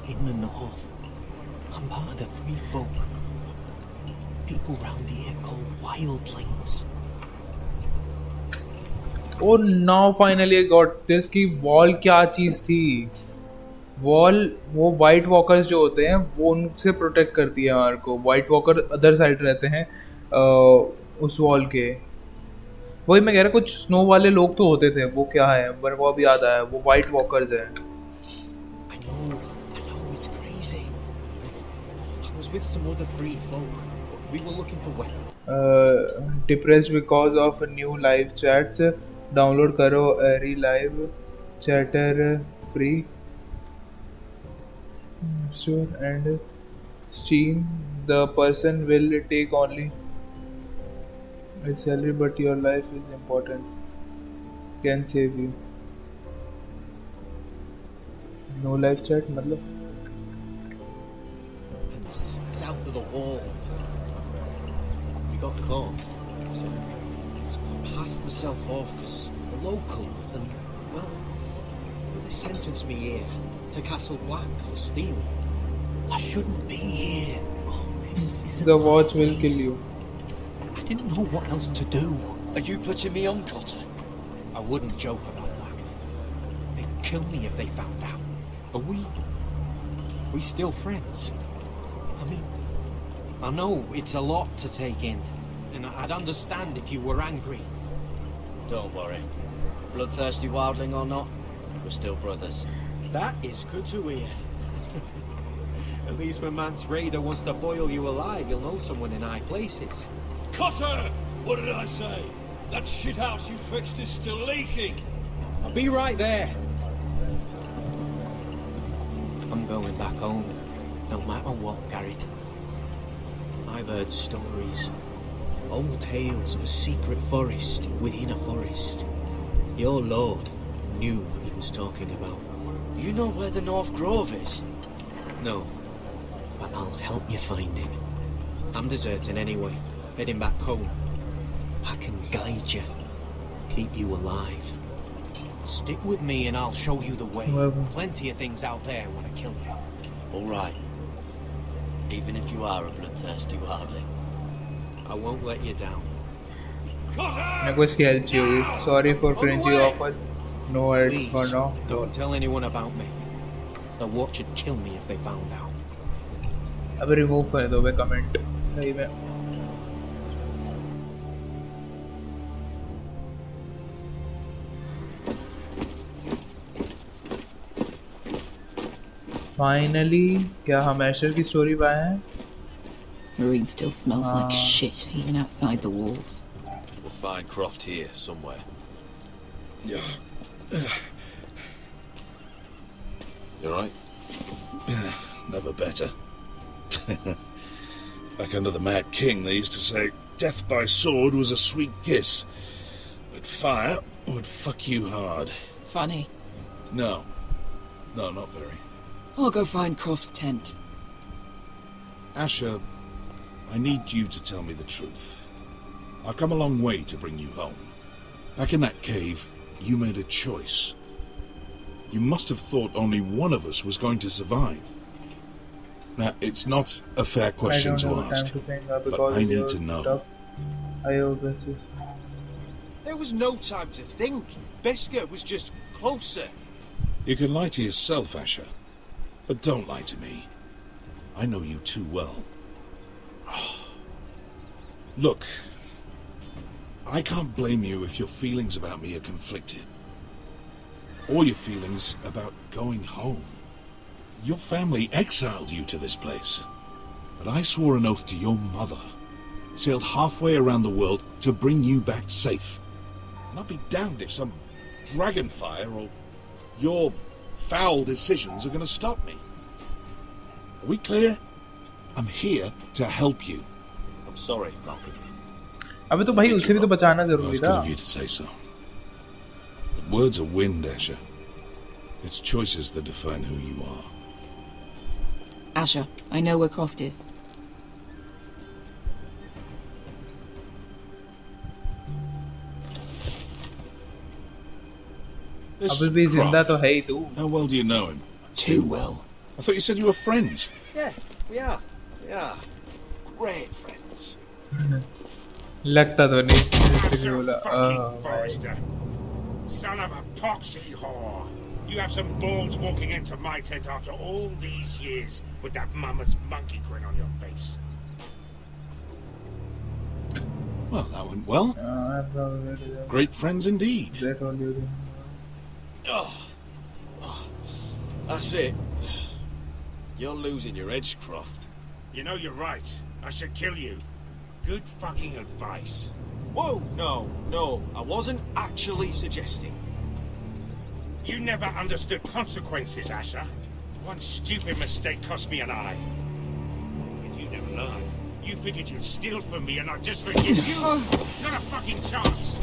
in the north. I'm part of the free folk. People round here call wildlings. Oh, now finally I got this कि wall क्या चीज़ थी. Wall वो white walkers जो होते हैं वो उनसे protect करती है हमारे को. वाइट वॉकर अदर साइड रहते हैं उस वॉल के. वही मैं कह रहा, कुछ स्नो वाले लोग तो होते थे, वो क्या है मेरे को अभी याद आया, वो वाइट वॉकर्स हैं. I know, it's crazy. I was with some other free folk. We were looking for weapons. Depressed because of new live chats. Download करो एरी live chatter free sure and stream. The person will take only a salary but your life is important, can save you. No live chat मतलब South of the wall. We got caught. So I passed myself off as a local and, well, they sentenced me here to Castle Black for stealing. I shouldn't be here. This is the watch will kill you. I didn't know what else to do. Are you putting me on, Cotter? I wouldn't joke about that. They'd kill me if they found out. Are we still friends? I mean, I know it's a lot to take in, and I'd understand if you were angry. Don't worry. Bloodthirsty wildling or not, we're still brothers. That is good to hear. At least when Mance Raider wants to boil you alive, you'll know someone in high places. Cutter! What did I say? That shithouse you fixed is still leaking. I'll be right there. I'm going back home, no matter what, Garrett. I've heard stories. Old tales of a secret forest within a forest. Your lord knew what he was talking about. You know where the North Grove is? No, but I'll help you find it. I'm deserting anyway, heading back home. I can guide you, keep you alive. Stick with me and I'll show you the way. Plenty of things out there want to kill you. All right. Even if you are a bloodthirsty wildling. I won't let you down. मेरे को इसकी help चाहिए होगी. Sorry for cringy offer. No words for now. Don't tell anyone about me. The watch would kill me if they found out. अब remove कर दो बे comment. सही में. Finally, क्या हम एशर की स्टोरी पाए हैं? Marine still smells like shit, even outside the walls. We'll find Croft here somewhere. Yeah. You alright? Never better. Back under the Mad King, they used to say death by sword was a sweet kiss, but fire would fuck you hard. Funny. No, not very. I'll go find Croft's tent. Asher, I need you to tell me the truth. I've come a long way to bring you home. Back in that cave, you made a choice. You must have thought only one of us was going to survive. Now, it's not a fair question to ask, but I need to know. There was no time to think. Beskar was just closer. You can lie to yourself, Asher, but don't lie to me. I know you too well. Look, I can't blame you if your feelings about me are conflicted. Or your feelings about going home. Your family exiled you to this place. But I swore an oath to your mother. Sailed halfway around the world to bring you back safe. And I'll be damned if some dragonfire or your foul decisions are going to stop me. Are we clear? I'm here to help you. I'm sorry, Malcolm. अबे तो भाई उसे भी तो बचाना Well, जरूरी it's था. good of you to say so. But words are wind, Asher. It's choices that define who you are. Asher, I know where Croft is. This अभी भी जिंदा Croft, तो है ही तू. How well do you know him? Too well. I thought you said you were friends. Yeah, we are. We are. Great friends. लगता तो नहीं इसने बोला. Forrester. Son of a poxy whore. You have some balls walking into my tent after all these years with that mama's monkey grin on your face. Well, that went well. Great friends indeed. That's it. You're losing your edge, Croft. You know you're right. I should kill you. Good fucking advice. Whoa, no. I wasn't actually suggesting. You never understood consequences, Asher. One stupid mistake cost me an eye. And you never learn. You figured you'd steal from me and I'd just forgive you? Not a fucking chance.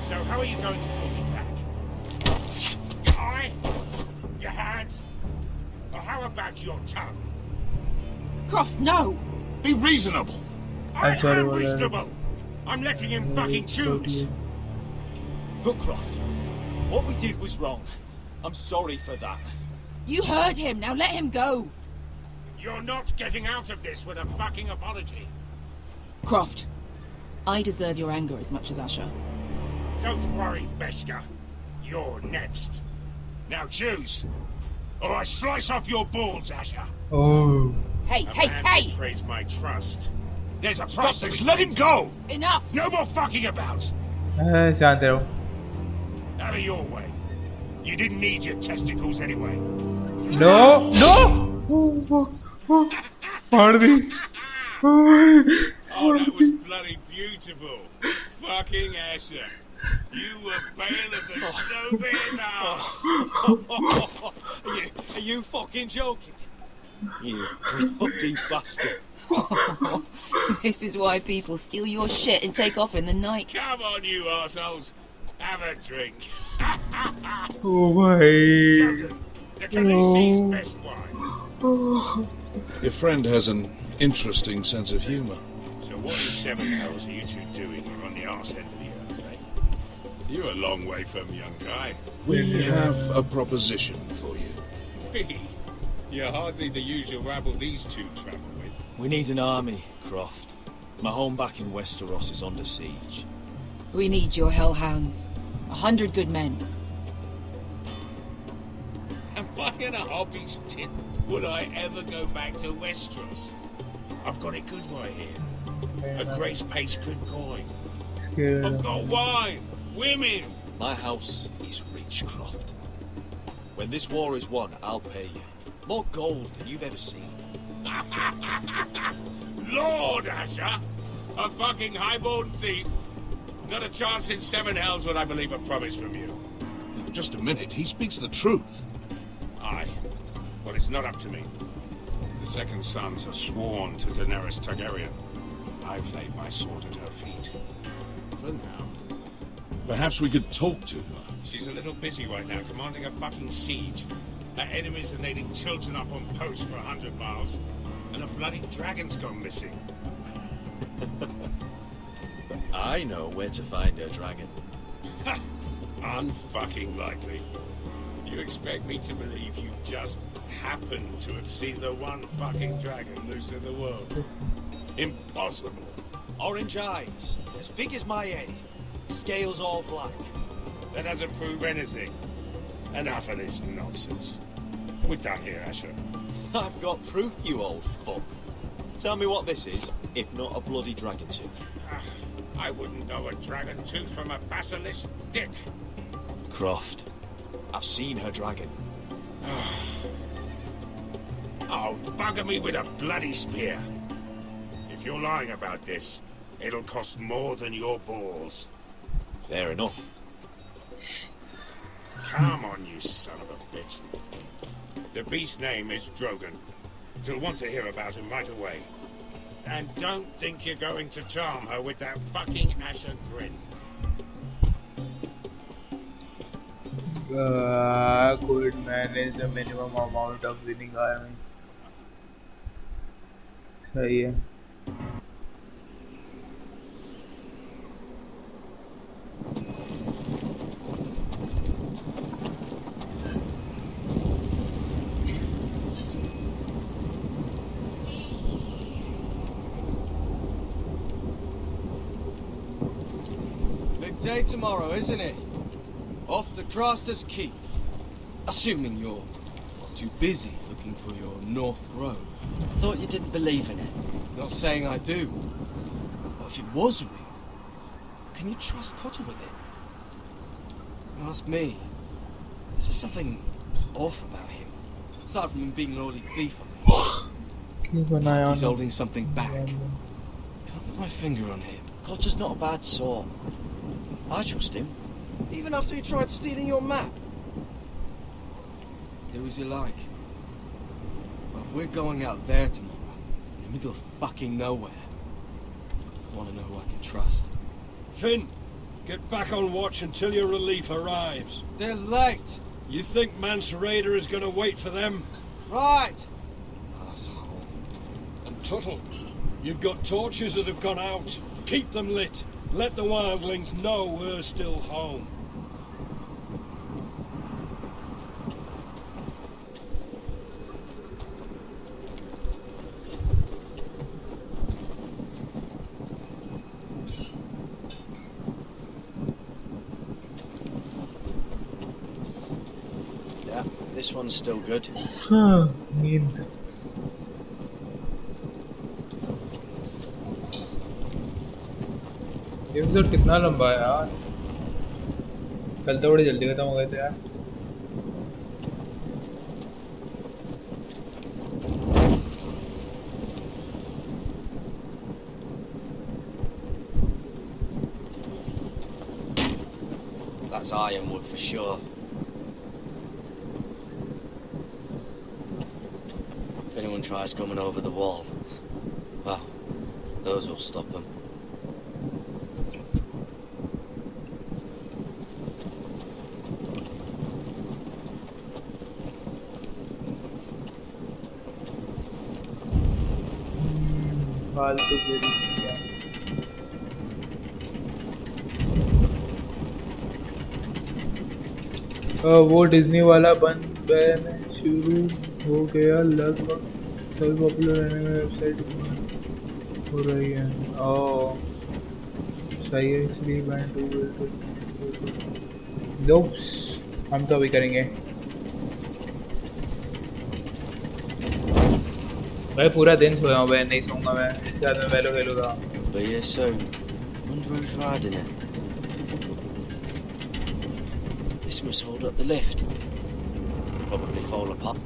So how are you going to pull me back? Your eye? Your hand? Or how about your tongue? Croft, no! Be reasonable. I'm sorry, I'm whatever. reasonable. I'm letting him fucking choose. Look, Croft. What we did was wrong. I'm sorry for that. You heard him, now let him go! You're not getting out of this with a fucking apology. Croft, I deserve your anger as much as Asher. Don't worry, Beskar. You're next. Now choose. Or I slice off your balls, Asher. Oh. Hey, A hey, man hey! betrays my trust. There's a Stop price. this! Let him go! Enough! No more fucking about. शांत रहो. Out of your way. You didn't need your testicles anyway. No! फाड़ दी। Oh, that was bloody beautiful. Fucking Asher. You were pale as a snowbear's arse. Are you fucking joking? You bloody bastard. This is why people steal your shit and take off in the night. Come on, you arseholes. Have a drink. Oh भाई। The Khaleesi's best wine. Your friend has an interesting sense of humor. So what in 7 hells are you two doing here on the arse end of the earth, eh? You're a long way from, young guy. We have a proposition for you. We? You're hardly the usual rabble these two travel with. We need an army, Croft. My home back in Westeros is under siege. We need your hellhounds. 100 good men. And buying a hobby's tip, would I ever go back to Westeros? I've got it good right here. A grace pays good coin. I've got wine, women. My house is rich, Croft. When this war is won, I'll pay you. More gold than you've ever seen. Lord, Asher! A fucking highborn thief. Not a chance in 7 hells would I believe a promise from you. Just a minute, he speaks the truth. Aye. Well, it's not up to me. The second sons are sworn to Daenerys Targaryen. I've laid my sword at her feet. For now. Perhaps we could talk to her. She's a little busy right now, commanding a fucking siege. Her enemies are lading children up on posts for 100 miles. And a bloody dragon's gone missing. But I know where to find her dragon. Unfucking likely. You expect me to believe you just happen to have seen the one fucking dragon loose in the world? Impossible. Orange eyes, as big as my head. Scales all black. That doesn't prove anything. Enough of this nonsense. We're done here, Asher. I've got proof, you old fuck. Tell me what this is, if not a bloody dragon tooth. I wouldn't know a dragon tooth from a basilisk dick. Croft, I've seen her dragon. Oh, bugger me with a bloody spear. If you're lying about this, it'll cost more than your balls. Fair enough. Come on, you son of a bitch. The beast's name is Drogon. She'll want to hear about him right away. And don't think you're going to charm her with that fucking Asher grin. Could manage a minimum amount of winning army. सही है. Big day tomorrow, isn't it? Off to Craster's Keep. Assuming you're not too busy looking for your North Grove. I thought you didn't believe in it. Not saying I do. But if it was real, can you trust Cotter with it? Ask me. There's just something off about him. Aside from him being an early thief on me. He's holding something back. Can't put my finger on him. Cotter's not a bad sort. I trust him. Even after he tried stealing your map. Do as you like. But if we're going out there tomorrow, in the middle of fucking nowhere, I want to know who I can trust. Finn, get back on watch until your relief arrives. They're late. You think Mance Rayder is going to wait for them? Right. Asshole. And Tuttle, you've got torches that have gone out. Keep them lit. Let the wildlings know we're still home. Yeah, this one's still good. नींद. Episode कितना लंबा है यार. कल तो बड़ी जल्दी खत्म हो गए थे यार. That's ironwood for sure. If anyone tries coming over the wall, well, those will stop them. फालतू गिरी वो डिज्नी वाला बंद शुरू हो गया लगभग सभी पॉपुलर एनिमे वेबसाइट हो रही है। ओह सही है, इसलिए बैंड दोप्स हम तो अभी करेंगे भाई। पूरा दिन सोया हूँ, नहीं सोऊंगा मैं, इसके बाद मैं वेलो खेलूंगा। But yeah, so wonder who's riding it. This must hold up the lift. Probably fall apart.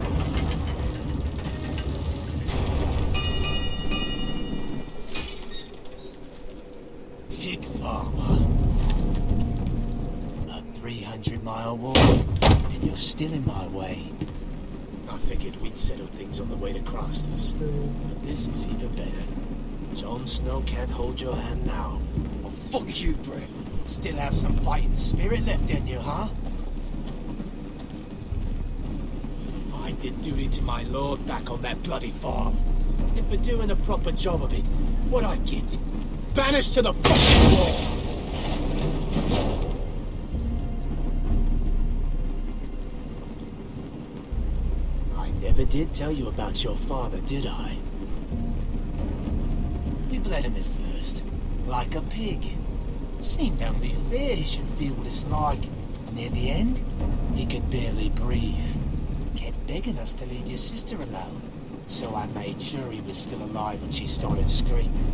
Pig farmer. A 300-mile walk, and you're still in my way. I figured we'd settle things on the way to Crafters. But this is even better. Jon Snow can't hold your hand now. Oh, fuck you, Brit. Still have some fighting spirit left in you, huh? I did duty to my lord back on that bloody farm. And for doing a proper job of it, what'd I get? Banished to the fucking wall! Never did tell you about your father, did I? We bled him at first, like a pig. Seemed only fair he should feel what it's like. Near the end, he could barely breathe. Kept begging us to leave your sister alone. So I made sure he was still alive when she started screaming.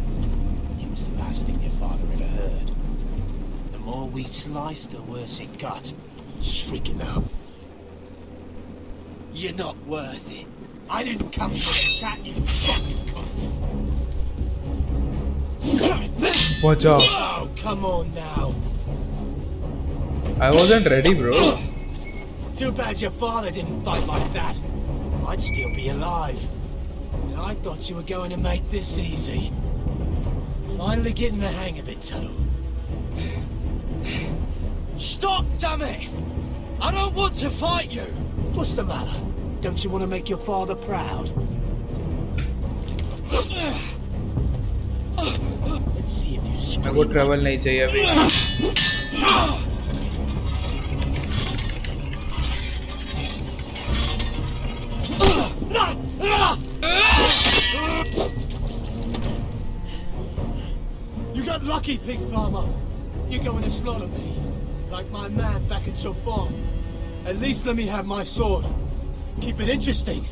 It was the last thing your father ever heard. The more we sliced, the worse it got. Shrieking out. You're not worth it. I didn't come for the chat, you fucking cunt. Watch out. Oh, come on now. I wasn't ready, bro. Too bad your father didn't fight like that. I'd still be alive. And I thought you were going to make this easy. Finally getting the hang of it, Tuttle. Stop, damn it! I don't want to fight you! What's the matter? Don't you want to make your father proud? Let's see if you scream. मेरे को travel नहीं चाहिए अभी। You got lucky, pig farmer. You're going to slaughter me, like my man back at your farm. At least let me have my sword. Keep it interesting.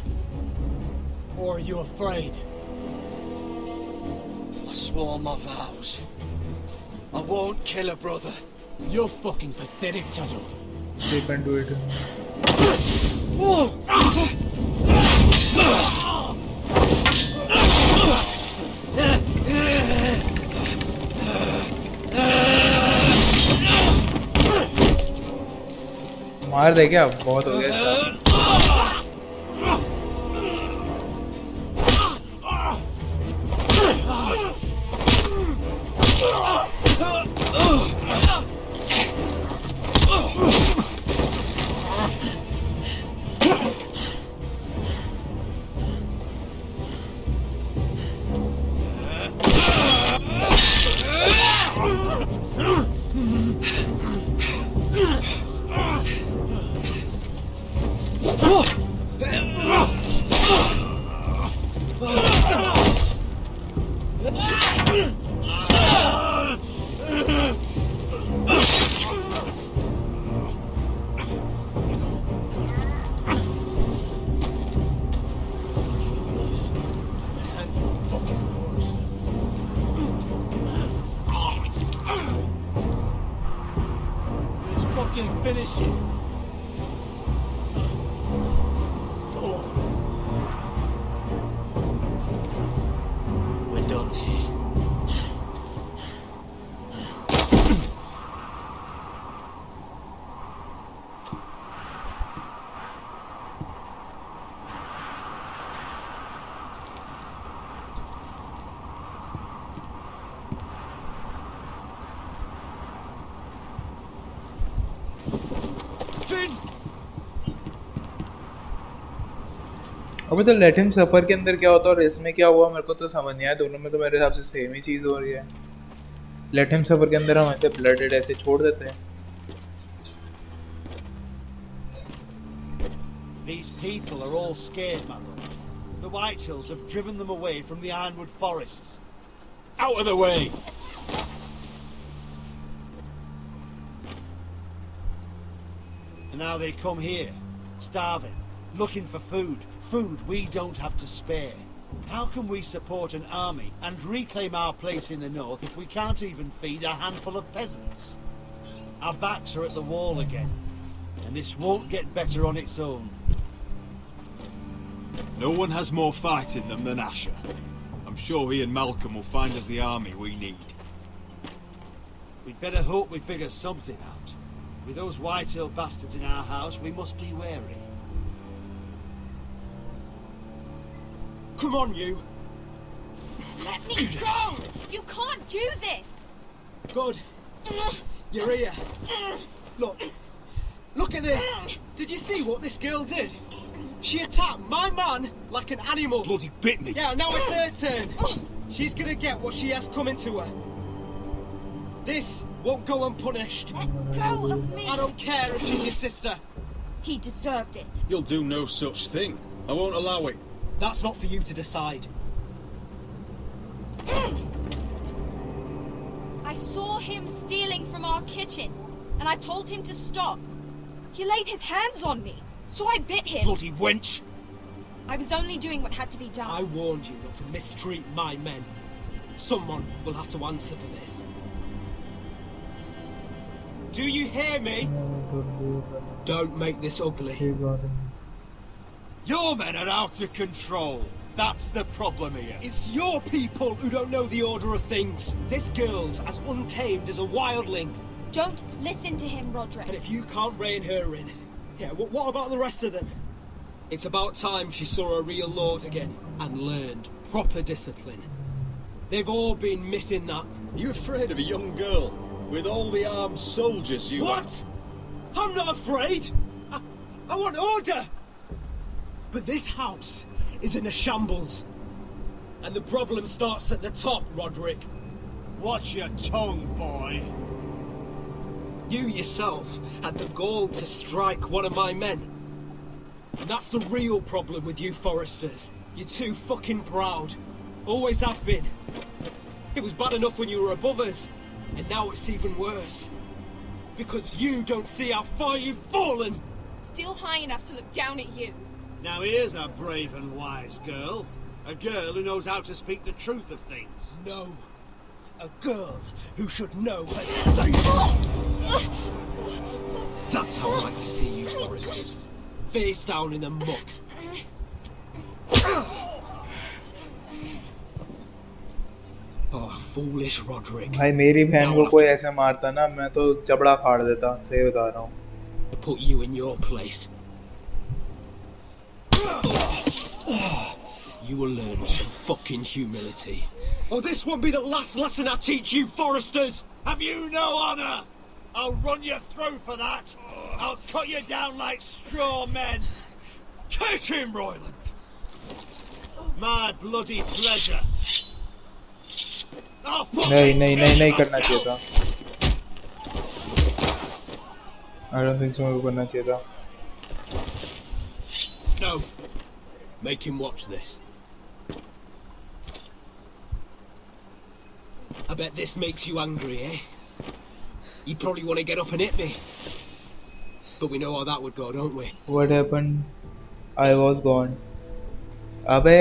Or are you afraid? I swore my vows. I won't kill a brother. You're fucking pathetic, Tuttle. They can do it. मार दे क्या? बहुत हो गया। Finish it. We're done here. nothing. अबे तो let him सफर के अंदर क्या होता है और इसमें क्या हुआ मेरे को तो समझ नहीं आया। दोनों में तो मेरे हिसाब से सेम ही चीज़ हो रही है। लेट हिम सफर के अंदर हम ऐसे ब्लडेड ऐसे छोड़ देते हैं। These people are all scared, my lord. The Whitehills have driven them away from the Ironwood forests. Out of the way! And now they come here, starving, looking for food. Food we don't have to spare. How can we support an army and reclaim our place in the north if we can't even feed a handful of peasants? Our backs are at the wall again, and this won't get better on its own. No one has more fight in them than Asher. I'm sure he and Malcolm will find us the army we need. We'd better hope we figure something out. With those Whitehill bastards in our house, we must be wary. Come on, you! Let me go! You can't do this! Good. You're here. Look. Look at this! Did you see what this girl did? She attacked my man like an animal. Bloody bit me! Yeah, now it's her turn. She's gonna get what she has coming to her. This won't go unpunished. Let go of me! I don't care if she's your sister. He deserved it. You'll do no such thing. I won't allow it. That's not for you to decide. I saw him stealing from our kitchen, and I told him to stop. He laid his hands on me, so I bit him. Bloody wench! I was only doing what had to be done. I warned you not to mistreat my men. Someone will have to answer for this. Do you hear me? Don't make this ugly. Your men are out of control. That's the problem here. It's your people who don't know the order of things. This girl's as untamed as a wildling. Don't listen to him, Roderick. And if you can't rein her in, yeah, what about the rest of them? It's about time she saw a real lord again and learned proper discipline. They've all been missing that. Are you afraid of a young girl with all the armed soldiers you... What? I'm not afraid. I want order. But this house is in a shambles. And the problem starts at the top, Roderick. Watch your tongue, boy. You yourself had the gall to strike one of my men. And that's the real problem with you Foresters. You're too fucking proud. Always have been. It was bad enough when you were above us, and now it's even worse. Because you don't see how far you've fallen! Still high enough to look down at you. Now here's a brave and wise girl. A girl who knows how to speak the truth of things. No. A girl who should know her station. That's how I like to see you Foresters. Face down in the muck. Oh, foolish Roderick. भाई मेरी बहन को कोई ऐसे मारता ना मैं तो जबड़ा फाड़ देता, सही बता रहा हूँ. Put you in your place. You will learn some fucking humility. Oh, this won't be the last lesson I teach you, Foresters! Have you no honor? I'll run your throat for that. I'll cut you down like straw men. Take him, Royland! My bloody pleasure. Oh, नहीं करना चाहिए था. I don't think so. मेरे को करना चाहिए था. No. Make him watch this. I bet this makes you angry, eh? You probably want to get up and hit me. But we know how that would go, don't we? What happened? I was gone. अबे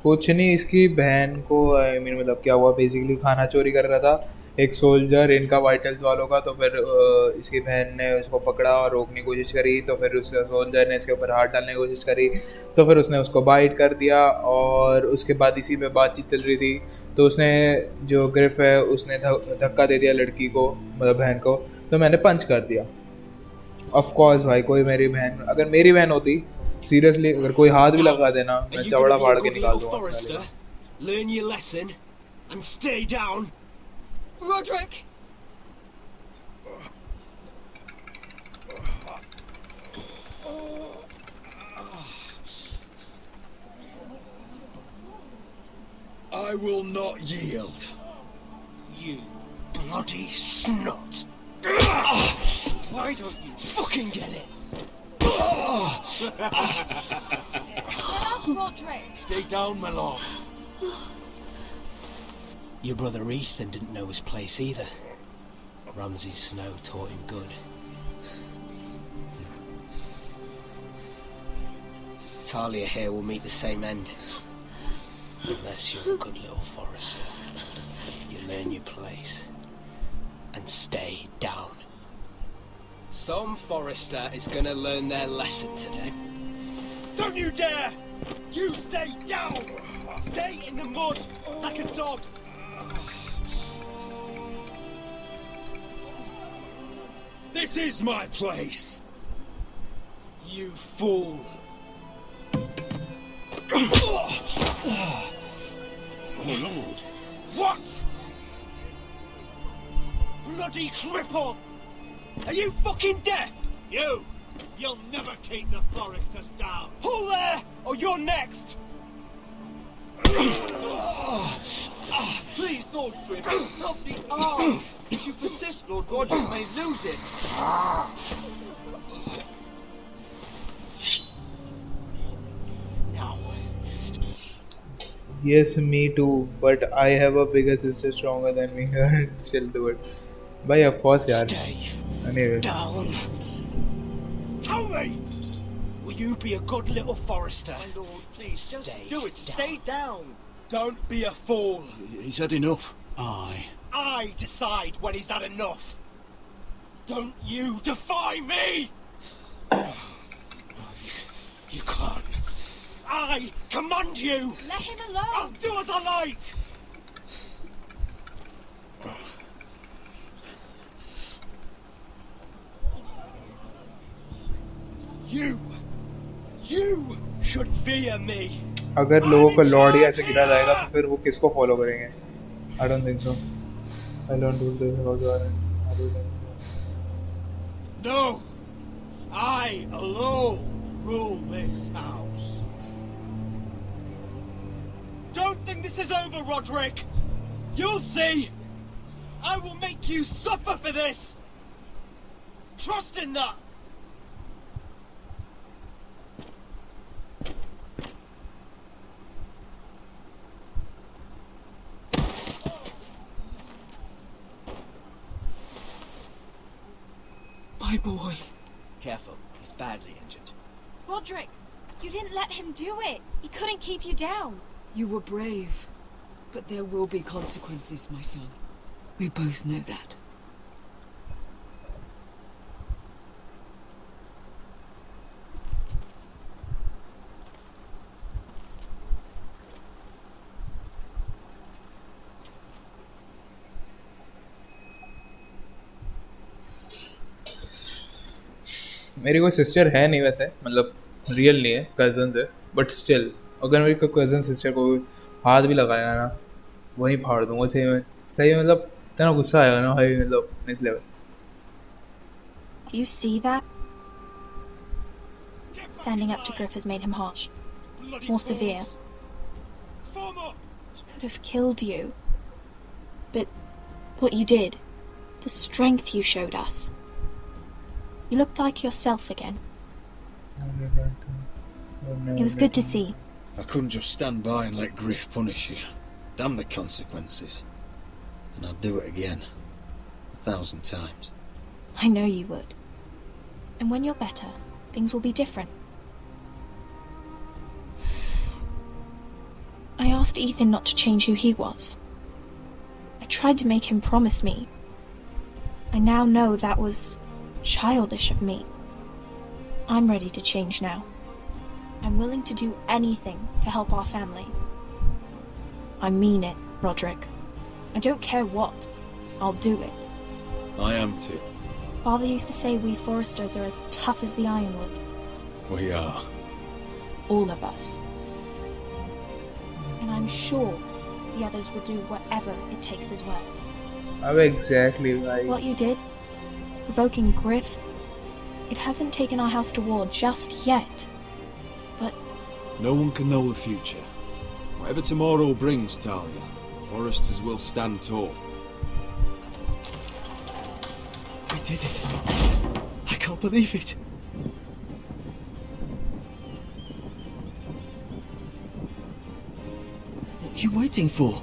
कुछ नहीं, इसकी बहन को I mean मतलब क्या हुआ, basically खाना चोरी कर रहा था एक सोल्जर इनका वाइटल्स वालों का. तो फिर इसकी बहन ने उसको पकड़ा और रोकने की कोशिश करी. तो फिर उस सोल्जर ने इसके ऊपर हाथ डालने की कोशिश करी. तो फिर उसने उसको बाइट कर दिया. और उसके बाद इसी पे बातचीत चल रही थी. तो उसने जो ग्रिफ है उसने धक्का दे दिया लड़की को, मतलब बहन को. तो मैंने पंच कर दिया. ऑफ कोर्स भाई, कोई मेरी बहन, अगर मेरी बहन होती सीरियसली अगर कोई हाथ भी लगा देना मैं चवड़ा फाड़ के निकाल दूंगा. Learn your lesson and stay down. Roderick. I will not yield. You bloody snot! Why don't you fucking get it? Get up, Roderick! Stay down, my lord. Your brother Ethan didn't know his place either. Ramsay Snow taught him good. Talia here will meet the same end. Unless you're a good little forester. You learn your place. And stay down. Some forester is gonna learn their lesson today. Don't you dare! You stay down! Stay in the mud like a dog! This is my place! You fool! Oh, Lord. What? Bloody cripple! Are you fucking deaf? You'll never keep the foresters down. Hold there, or you're next! Please, Lord Griff, not the arm! If you persist, Lord Roger may lose it. Now. Yes, me too. But I have a bigger sister stronger than me. Chill, do it. Bhai, of course, yaar. Stay Anyway. down. Tell me! Will you be a good little forester? My lord, please, Just do it. Stay down. Don't be a fool. He's had enough. I decide when he's had enough. Don't you defy me! You can't. I command you! Let him alone! I'll do as I like! You should fear me. अगर लोगों का Lord ही ऐसे गिरा जाएगा तो फिर वो किसको फॉलो करेंगे? I don't think so. I don't do this about No! I alone rule this house. Don't think this is over, Roderick! You'll see! I will make you suffer for this! Trust in that! My boy. Careful, he's badly injured. Roderick, you didn't let him do it. He couldn't keep you down. You were brave. But there will be consequences, my son. We both know that. मेरी कोई sister है नहीं वैसे, मतलब real नहीं है, cousin है, but still अगर मेरी कोई कजन सिस्टर को हाथ भी लगाया ना वहीं फाड़ दूंगा सही में, मतलब इतना गुस्सा आएगा ना भाई, मतलब next level. Do you see that? Standing up to Griff has made him harsh. More severe. He could have killed you. But what you did, the strength you showed us. You looked like yourself again. It was good to see. I couldn't just stand by and let Griff punish you. Damn the consequences. And I'd do it again. 1,000 times. I know you would. And when you're better, things will be different. I asked Ethan not to change who he was. I tried to make him promise me. I now know that was childish of me. I'm ready to change now. I'm willing to do anything to help our family. I mean it, Roderick. I don't care what. I'll do it. I am too. Father used to say we foresters are as tough as the ironwood. We are. All of us. And I'm sure the others will do whatever it takes as well. अब exactly like What you did, provoking Griff, it hasn't taken our house to war just yet. But no one can know the future. Whatever tomorrow brings, Talia, Foresters will stand tall. We did it. I can't believe it. What are you waiting for?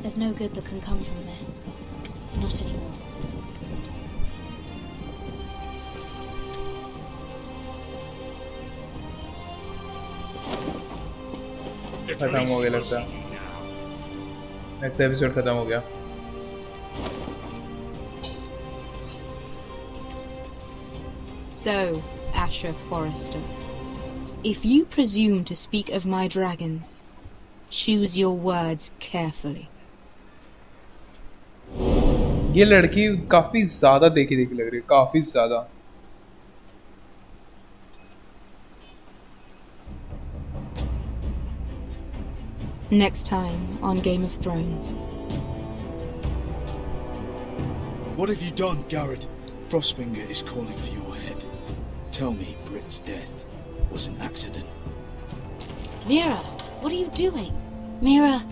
There's no good that can come from this. Not anymore. खत्म हो गया लगता episode खत्म हो गया So, Asher Forrester, if you presume to speak of my dragons, choose your words carefully. ये लड़की काफी ज्यादा देखी देखी लग रही है काफी ज्यादा Next time on Game of Thrones. What have you done, Garrett? Frostfinger is calling for your head. Tell me Britt's death was an accident. Mira, what are you doing? Mira,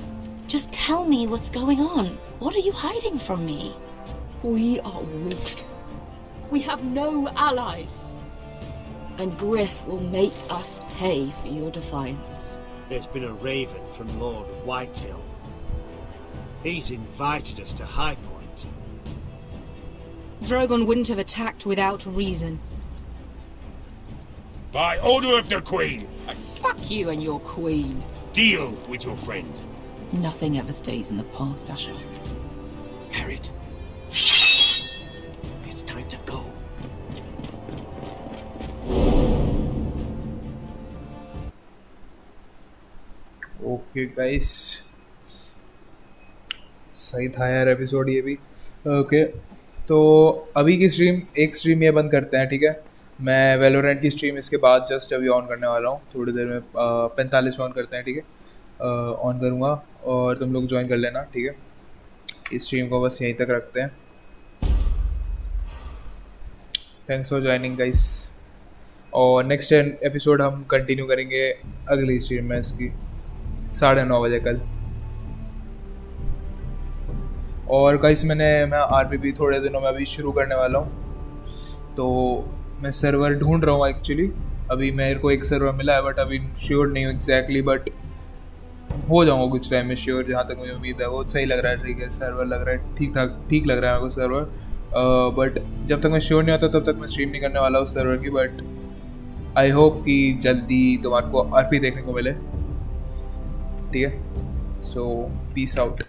just tell me what's going on. What are you hiding from me? We are weak. We have no allies. And Griff will make us pay for your defiance. There's been a raven from Lord Whitehill. He's invited us to High Point. Drogon wouldn't have attacked without reason. By order of the Queen, Fuck you and your queen. deal with your friend. Nothing ever stays in the past, Asher. Carried. It's time to go. Okay guys सही था यार episode ये भी okay तो अभी की stream एक stream ये बंद करते हैं ठीक है मैं वैलोरेंट की स्ट्रीम इसके बाद जस्ट अभी ऑन करने वाला हूँ थोड़ी देर में 45 में ऑन करते हैं ठीक है ऑन करूँगा और तुम लोग ज्वाइन कर लेना ठीक है इस स्ट्रीम को बस यहीं तक रखते हैं थैंक्स फॉर ज्वाइनिंग गाइस और नेक्स्ट एपिसोड हम कंटिन्यू करेंगे अगली स्ट्रीम में इसकी 9:30 बजे कल और गाइस मैं आरपीपी थोड़े दिनों में अभी शुरू करने वाला हूँ तो मैं सर्वर ढूंढ रहा हूँ एक्चुअली अभी मेरे को एक सर्वर मिला है बट अभी श्योर नहीं हूँ एग्जैक्टली बट हो जाऊँगा कुछ टाइम में श्योर जहाँ तक मुझे उम्मीद है वो सही लग रहा है ठीक है सर्वर लग रहा है ठीक लग रहा है मेरे को सर्वर बट जब तक मैं श्योर नहीं होता तब तक मैं स्ट्रीम नहीं करने वाला उस सर्वर की बट आई होप कि जल्दी तुम्हारे को आरपी देखने को मिले ठीक है सो पीस आउट